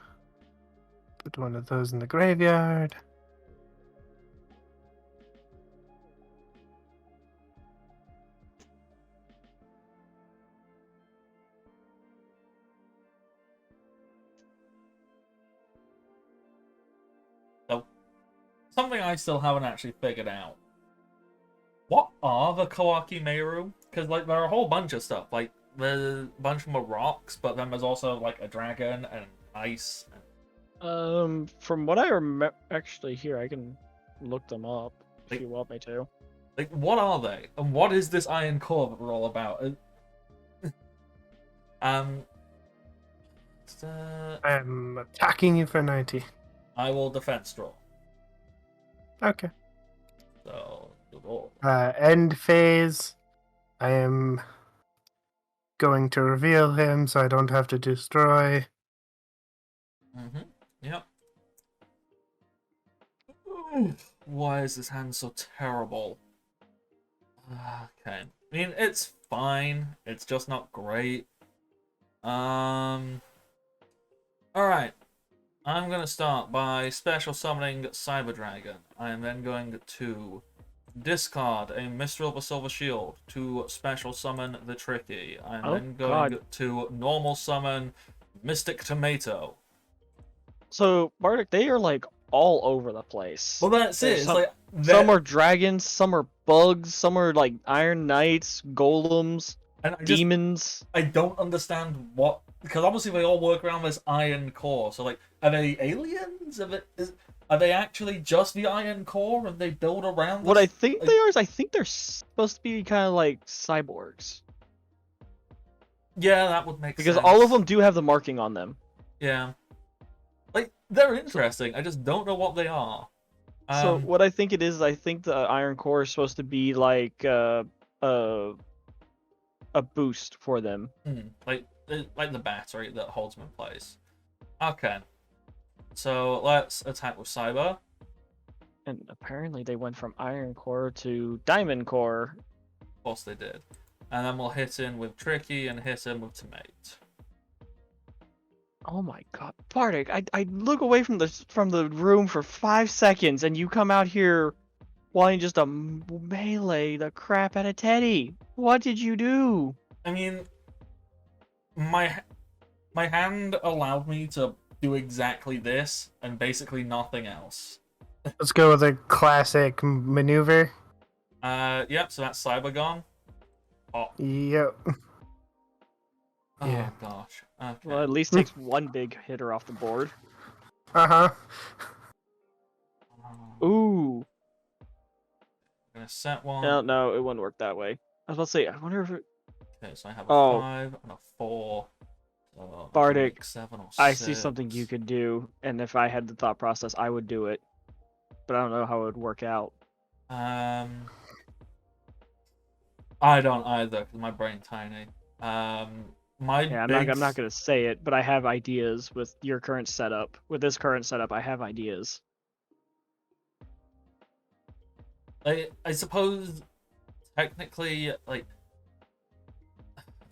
put one of those in the graveyard. So, something I still haven't actually figured out. What are the Kawaki Meru? Because, like, there are a whole bunch of stuff. Like, there's a bunch of them are rocks, but then there's also, like, a dragon and ice. From what I remember, actually, here I can look them up if you want me to. Like, what are they? And what is this Iron Core that we're all about? I'm attacking you for 90. I will defense draw. Okay. So, good lord. End phase. I am going to reveal him so I don't have to destroy. Mm-hmm. Yep. Why is this hand so terrible? Okay. I mean, it's fine. It's just not great. Alright. I'm going to start by special summoning Cyber Dragon. I am then going to discard a Mistral of a Silver Shield to special summon the Tricky. I'm then going to normal summon Mystic Tomato. So, Bardic, they are like all over the place. Well, that's it. It's like some are dragons, some are bugs, some are like Iron Knights, golems, and demons. I don't understand what, because obviously they all work around this Iron Core. So, like, are they aliens? Are they actually just the Iron Core and they build around this? What I think they are is I think they're supposed to be kind of like cyborgs. Yeah, that would make sense. Because all of them do have the marking on them. Yeah. Like, they're interesting. I just don't know what they are. So what I think it is, I think the Iron Core is supposed to be like a boost for them. Like the battery that holds them in place. Okay. So let's attack with Cyber. And apparently they went from Iron Core to Diamond Core. Of course they did. And then we'll hit in with Tricky and hit in with Tomate. Oh my god, Bardic! I look away from the room for 5 seconds, and you come out here wanting just to melee the crap out of Teddy. What did you do? I mean, my hand allowed me to do exactly this and basically nothing else. Let's go with a classic maneuver. Yep. So that's Cyber gone. Oh. Yep. Oh Yeah. gosh. Okay. Well, at least takes one big hitter off the board. Uh-huh. Ooh. I'm gonna set one. No, it wouldn't work that way. I was about to say, I wonder if it... Okay, so I have a 5 and a 4. So Bardic, 7 or 6. I see something you could do, and if I had the thought process, I would do it. But I don't know how it would work out. I don't either, because my brain's tiny. I'm not gonna say it, but I have ideas with your current setup. With this current setup, I have ideas. I suppose technically, like,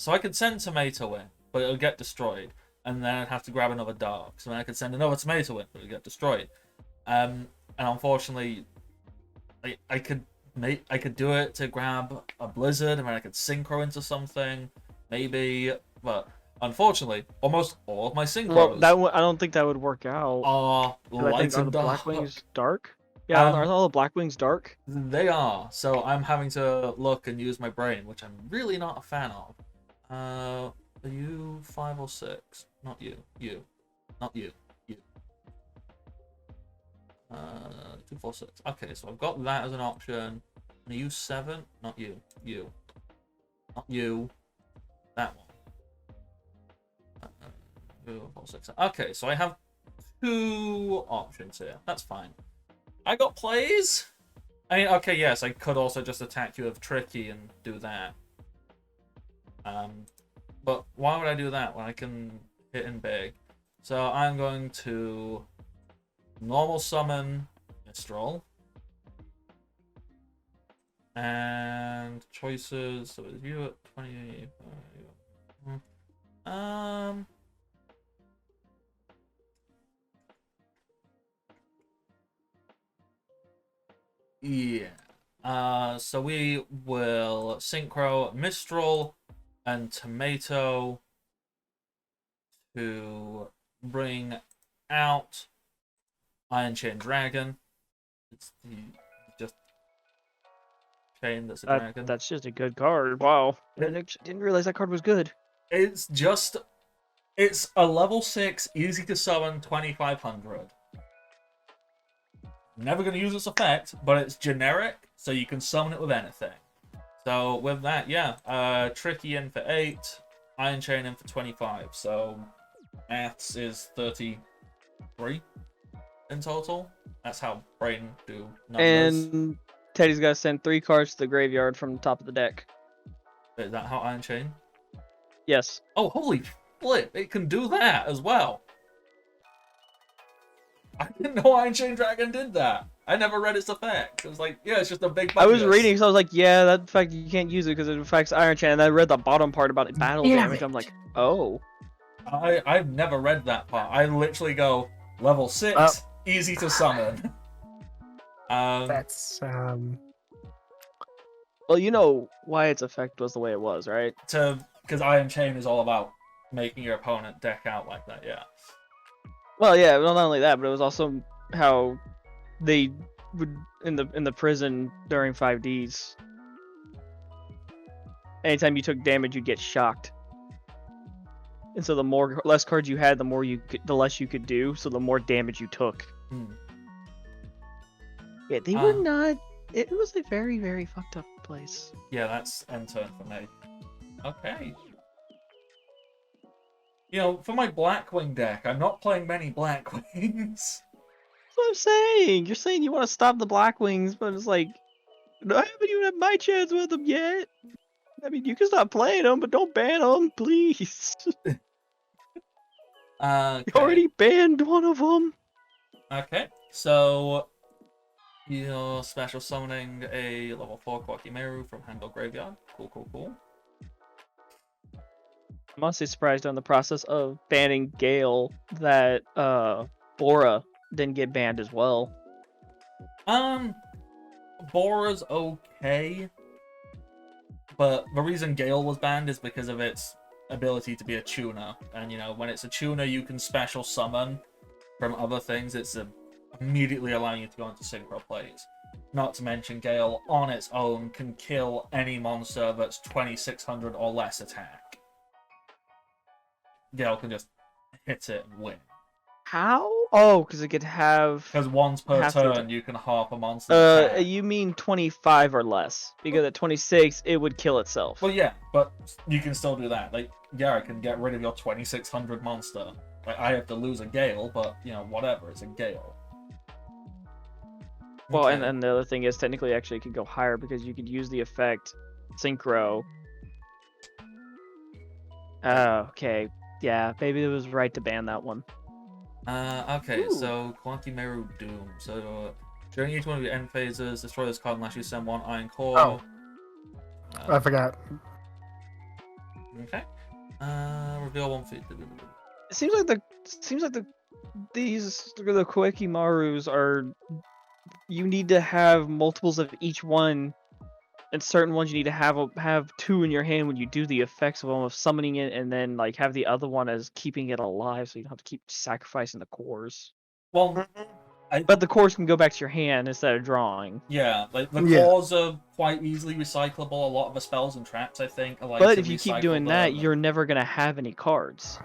So I could send Tomato in, but it'll get destroyed. And then I'd have to grab another Dark. So then I could send another Tomato in, but it'll get destroyed. And unfortunately, I could do it to grab a Blizzard, and then I could Synchro into something, maybe. But unfortunately, almost all of my Synchros Well, I don't think that would work out. are 'Cause I think light are and the dark. Blackwings dark? Yeah, are all the Blackwings dark? They are. So I'm having to look and use my brain, which I'm really not a fan of. Are you 5 or 6? Not you. You. Not you. You. 2, 4, 6. Okay, so I've got that as an option. Are you 7? Not you. You. Not you. That one. 2, 4, 6. Okay, so I have 2 options here. That's fine. I got plays. I mean, okay, yes, I could also just attack you with Tricky and do that. But why would I do that when I can hit in big? So I'm going to normal summon Mistral. And choices, so it's you at 20. Yeah. So we will Synchro Mistral and Tomato to bring out Iron Chain Dragon. It's just chain that's a dragon. That's just a good card. Wow. I didn't realize that card was good. It's a level 6, easy to summon 2500. Never going to use this effect, but it's generic, so you can summon it with anything. So with that, yeah, Tricky in for 8, Iron Chain in for 25. So maths is 33 in total. That's how brain do numbers. And Teddy's got to send 3 cards to the graveyard from the top of the deck. Is that how Iron Chain? Yes. Oh, holy flip! It can do that as well. I didn't know Iron Chain Dragon did that. I never read its effect. It was like, yeah, it's just a big I was fungus. reading, so I was like, yeah, that fact you can't use it because it affects Iron Chain. And I read the bottom part about it, battle damage. I'm like, oh. I've never read that part. I literally go level 6, easy to summon. That's Well, you know why its effect was the way it was, right? Because Iron Chain is all about making your opponent deck out like that. Yeah. Well, yeah, well, not only that, but it was also how they would in the prison during 5Ds. Anytime you took damage, you'd get shocked. And so the less cards you had, the less you could do. So the more damage you took. Yeah, they were not. It was a very, very fucked up place. Yeah, that's end turn for me. Okay. You know, for my Blackwing deck, I'm not playing many Blackwings. That's what I'm saying. You're saying you want to stop the Blackwings, but it's like, I haven't even had my chance with them yet. I mean, you can stop playing them, but don't ban them, please. Okay. You already banned one of them. Okay, so you're special summoning a level 4 Quakimeru from Hand or Graveyard. Cool, cool, cool. I'm honestly surprised on the process of banning Gale that Bora didn't get banned as well. Bora's okay, but the reason Gale was banned is because of its ability to be a tuner, and you know, when it's a tuner you can special summon from other things. It's immediately allowing you to go into synchro plays. Not to mention Gale on its own can kill any monster that's 2600 or less attack. Gale can just hit it and win. How? Oh, because it could have. Because once per half the turn attack. you can half a monster attack. You mean 25 or less? Because at 26 it would kill itself. Well, yeah, but you can still do that. Like, yeah, I can get rid of your 2600 monster. Like, I have to lose a Gale, but, you know, whatever, it's a Gale. Well, Okay. and the other thing is, technically, actually, it could go higher because you could use the effect Synchro. Okay. Yeah, maybe it was right to ban that one. Okay, Ooh. so Quakimeru Doom. So, during each one of your end phases, destroy this card unless you send one Iron Core. Oh. I forgot. Okay. Reveal one feat. It seems like the Koekimarus are, you need to have multiples of each one, and certain ones you need to have two in your hand when you do the effects of them, of summoning it, and then like have the other one as keeping it alive, so you don't have to keep sacrificing the cores. Well, But the cores can go back to your hand instead of drawing. yeah, like the Yeah. cores are quite easily recyclable. A lot of the spells and traps, I think, are like But to if you keep recycle doing that, them. you're never gonna have any cards.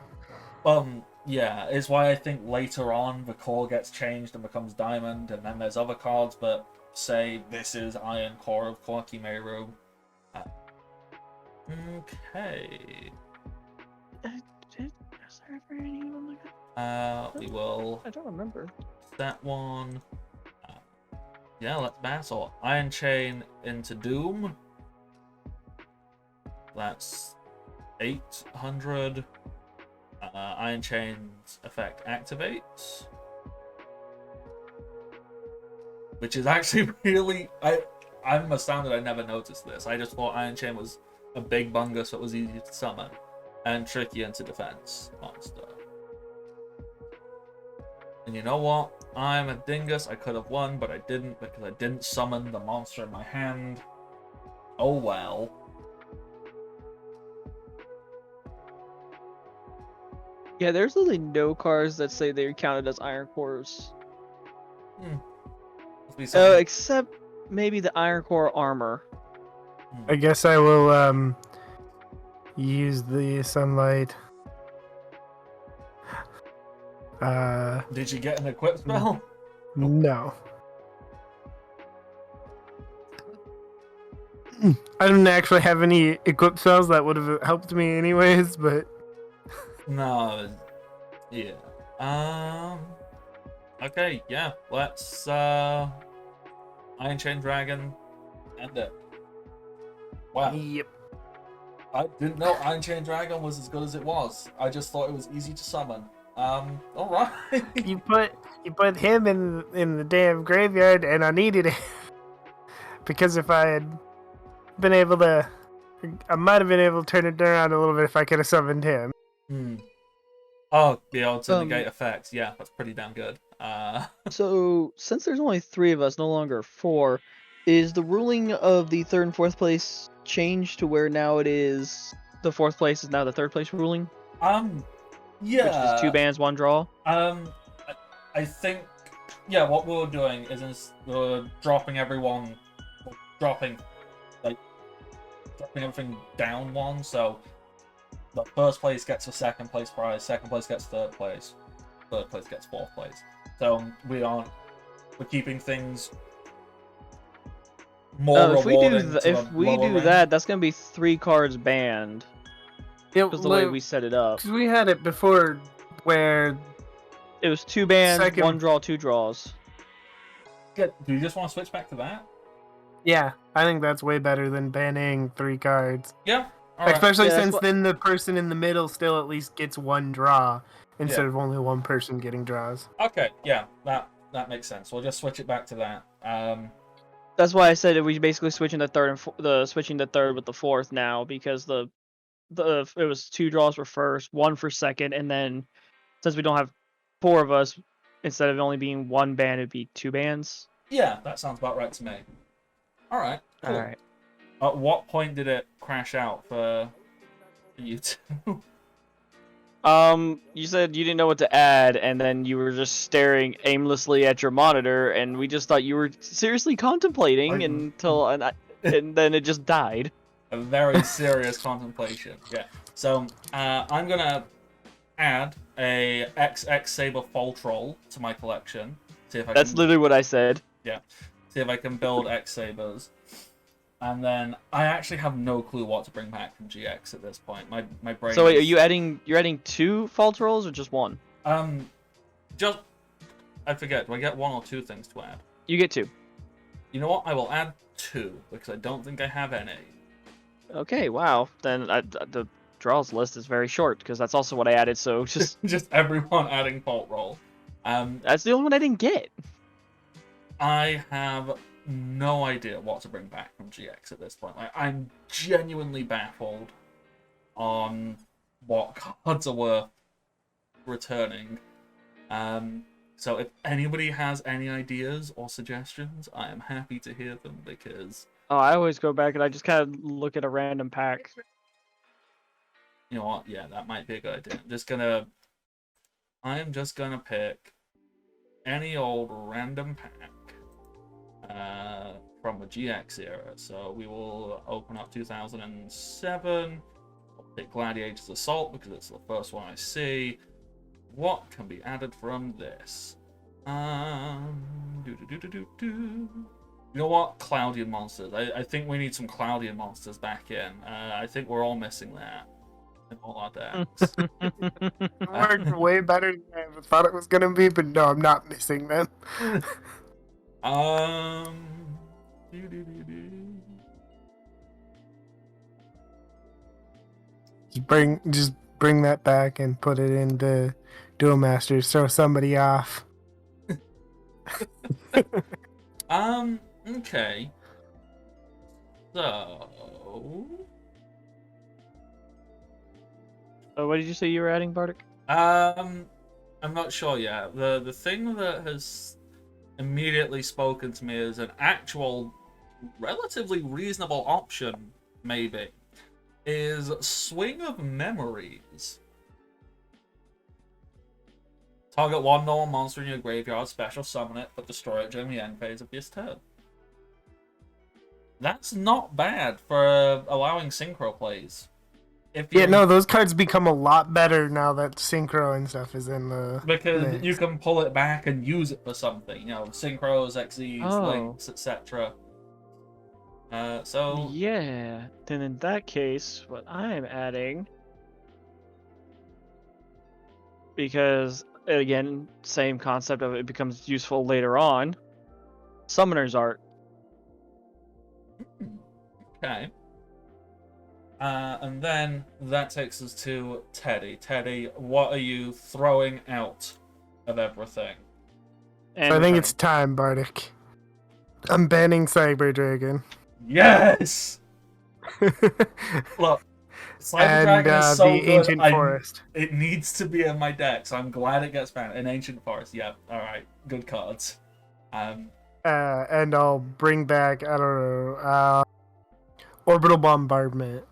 Yeah, it's why I think later on the core gets changed and becomes diamond, and then there's other cards that say this is Iron Core of Koakimeru. Okay. Is there ever anyone like that? We will I don't remember. that one. Yeah, let's battle. Iron Chain into Doom. That's 800. Iron Chain's effect activates. Which is actually really... I'm astounded I never noticed this. I just thought Iron Chain was a big bungus that was easy to summon. And tricky into defense monster. And you know what? I'm a dingus. I could have won, but I didn't because I didn't summon the monster in my hand. Oh well. Yeah, there's literally no cards that say they're counted as Iron Cores. Must be something- Except maybe the Iron Core armor. I guess I will use the sunlight. Did you get an equip spell? No. I don't actually have any equip spells that would have helped me anyways, but No. Yeah. Okay, yeah. Let's Iron Chain Dragon end it. Wow. yep. I didn't know Iron Chain Dragon was as good as it was. I just thought it was easy to summon. Alright. You put him in the damn graveyard, and I needed it because if I had been able to, I might have been able to turn it around a little bit if I could have summoned him. Oh, be able to negate effects. Yeah, that's pretty damn good. So, since there's only 3 of us, no longer 4, is the ruling of the 3rd and 4th place changed to where now it is the 4th place is now the 3rd place ruling? Yeah. Which is 2 bans, 1 draw? I think, yeah, what we're doing is we're dropping everyone, dropping everything down 1, so the first place gets a 2nd place prize, 2nd place gets 3rd place, 3rd place gets 4th place. So we're keeping things more rewarding. If we do that, that's gonna be 3 cards banned. Because the way we set it up. Because we had it before where It was 2 bans, Second- 1 draw, 2 draws. Do you just want to switch back to that? yeah, I think that's way better than banning 3 cards. Yeah. All right. Especially Yeah, that's since what- then the person in the middle still at least gets 1 draw instead Yeah. of only 1 person getting draws. Okay. Yeah. That makes sense. We'll just switch it back to that. That's why I said that we basically switching the 3rd and switching the 3rd with the 4th now, because it was 2 draws for 1st, 1 for 2nd, and then since we don't have 4 of us, instead of only being 1 ban, it'd be 2 bans. Yeah, that sounds about right to me. All right. Cool. All right. At what point did it crash out for you two? You said you didn't know what to add, and then you were just staring aimlessly at your monitor, and we just thought you were seriously contemplating and then it just died. A very serious contemplation. Yeah. So I'm gonna add a XX Saber Fall Troll to my collection. See if I That's can, literally what I said. see if I can build X Sabers. And then I actually have no clue what to bring back from GX at this point. My brain. So wait, is- are you adding? You're adding 2 fault rolls or just 1? Just I forget. Do I get 1 or 2 things to add? You get 2. You know what? I will add 2 because I don't think I have any. Okay, wow. Then the draws list is very short because that's also what I added. So just Just everyone adding Fault Roll. that's the only one I didn't get. I have no idea what to bring back from GX at this point. Like, I'm genuinely baffled on what cards are worth returning. So if anybody has any ideas or suggestions, I am happy to hear them because Oh, I always go back and I just kind of look at a random pack. you know what? Yeah, that might be a good idea. I am just gonna pick any old random pack from the GX era. So we will open up 2007. I'll pick Gladiator's Assault because it's the first one I see. What can be added from this? You know what? Cloudian monsters. I think we need some Cloudian monsters back in. I think we're all missing that in all our decks. It worked way better than I ever thought it was gonna be, but no, I'm not missing them. Just bring that back and put it into Duel Masters. Throw somebody off. Okay. So. What did you say you were adding, Bardic? I'm not sure yet. The thing that has immediately spoken to me as an actual, relatively reasonable option, maybe, is Swing of Memories. Target one normal monster in your graveyard, special summon it, but destroy it during the end phase of this turn. That's not bad for allowing synchro plays. Yeah, no, those cards become a lot better now that synchro and stuff is in the because mix. you can pull it back and use it for something. You know, synchros, XEs, links, etc. So yeah, then in that case, what I am adding, because again, same concept of it becomes useful later on. Summoner's Art. okay. And then that takes us to Teddy. Teddy, what are you throwing out of everything? And I think it's time, Bardic. I'm banning Cyber Dragon. Yes! Look, Cyber Dragon is so the good. Ancient Forest. It needs to be in my deck, so I'm glad it gets banned. An Ancient Forest, yep. Alright, good cards. And I'll bring back, I don't know, Orbital Bombardment.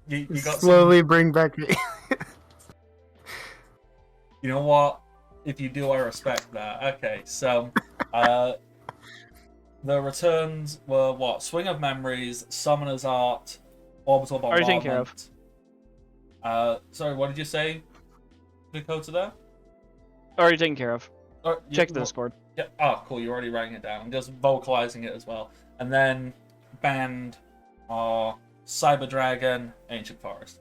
You got slowly bring back. You know what? If you do, I respect that. Okay, so the returns were what? Swing of Memories, Summoner's Art, Orbital Already taken care Bombardment. Sorry, what did you say? Dakota there? Already taken care of. Check the well, Discord. Yeah. Oh, cool. You're already writing it down. I'm just vocalizing it as well. And then banned are Cyber Dragon, Ancient Forest,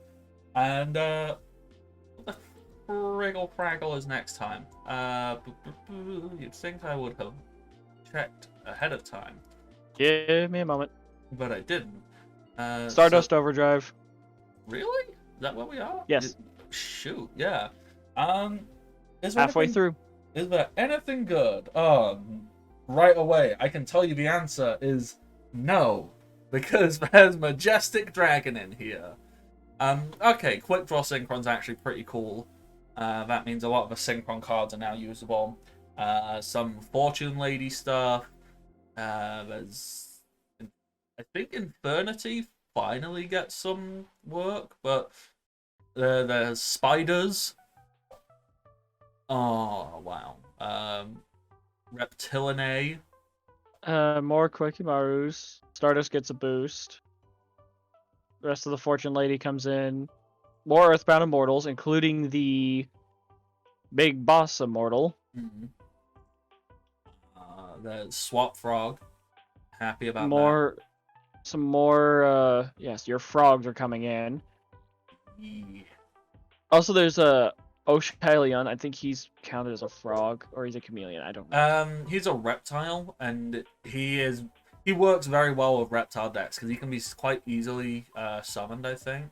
and what the Friggle Fraggle is next time. You'd think I would have checked ahead of time. Give me a moment. But I didn't. Stardust Overdrive. Really? Is that what we are? Yes. Shoot, yeah. Halfway through. Is there anything good? Right away, I can tell you the answer is no. Because there's Majestic Dragon in here. Okay, Quick Draw Synchron's actually pretty cool. That means a lot of the Synchron cards are now usable. Some Fortune Lady stuff. There's... I think Infernity finally gets some work, but there's Spiders. Oh, wow. Reptiline. More Koikimarus. Stardust gets a boost. The rest of the Fortune Lady comes in. More Earthbound Immortals, including the big boss immortal. Mm-hmm. There's Swap Frog. Happy about that. Some more, yes, your frogs are coming in. Yeah. Also, there's a Oshalion. I think he's counted as a frog, or he's a chameleon. I don't know. He's a reptile, and he works very well with reptile decks because he can be quite easily summoned, I think.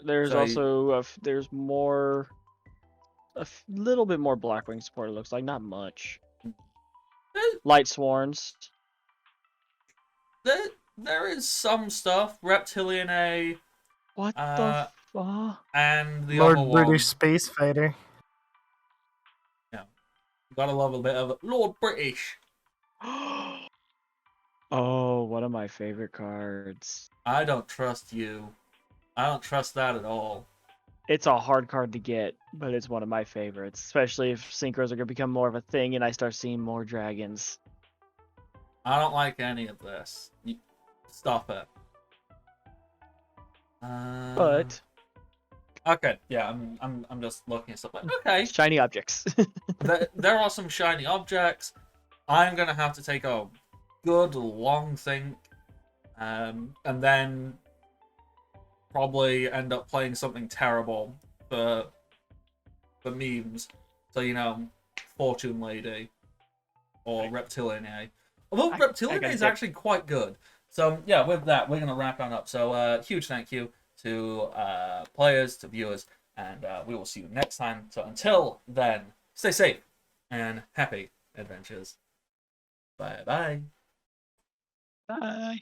There's also there's more, a little bit more Blackwing support. It looks like not much. Light Sworns. there is some stuff. Reptilian A What Uh, the fuck? and the other Lord one. British Space Fighter. Yeah, gotta love a bit of Lord British. Oh, one of my favorite cards. I don't trust you. I don't trust that at all. It's a hard card to get, but it's one of my favorites, especially if synchros are gonna become more of a thing and I start seeing more dragons. I don't like any of this. Stop it. But Okay, yeah, I'm just looking at stuff like, okay, shiny objects. there are some shiny objects. I'm gonna have to take a good long think, and then probably end up playing something terrible for memes. So, you know, Fortune Lady or Reptilian A. Although Reptilian A gotta is get- actually quite good. So yeah, with that, we're gonna wrap on up. So huge thank you to players, to viewers, and we will see you next time. So until then, stay safe and happy adventures. Bye bye. Bye.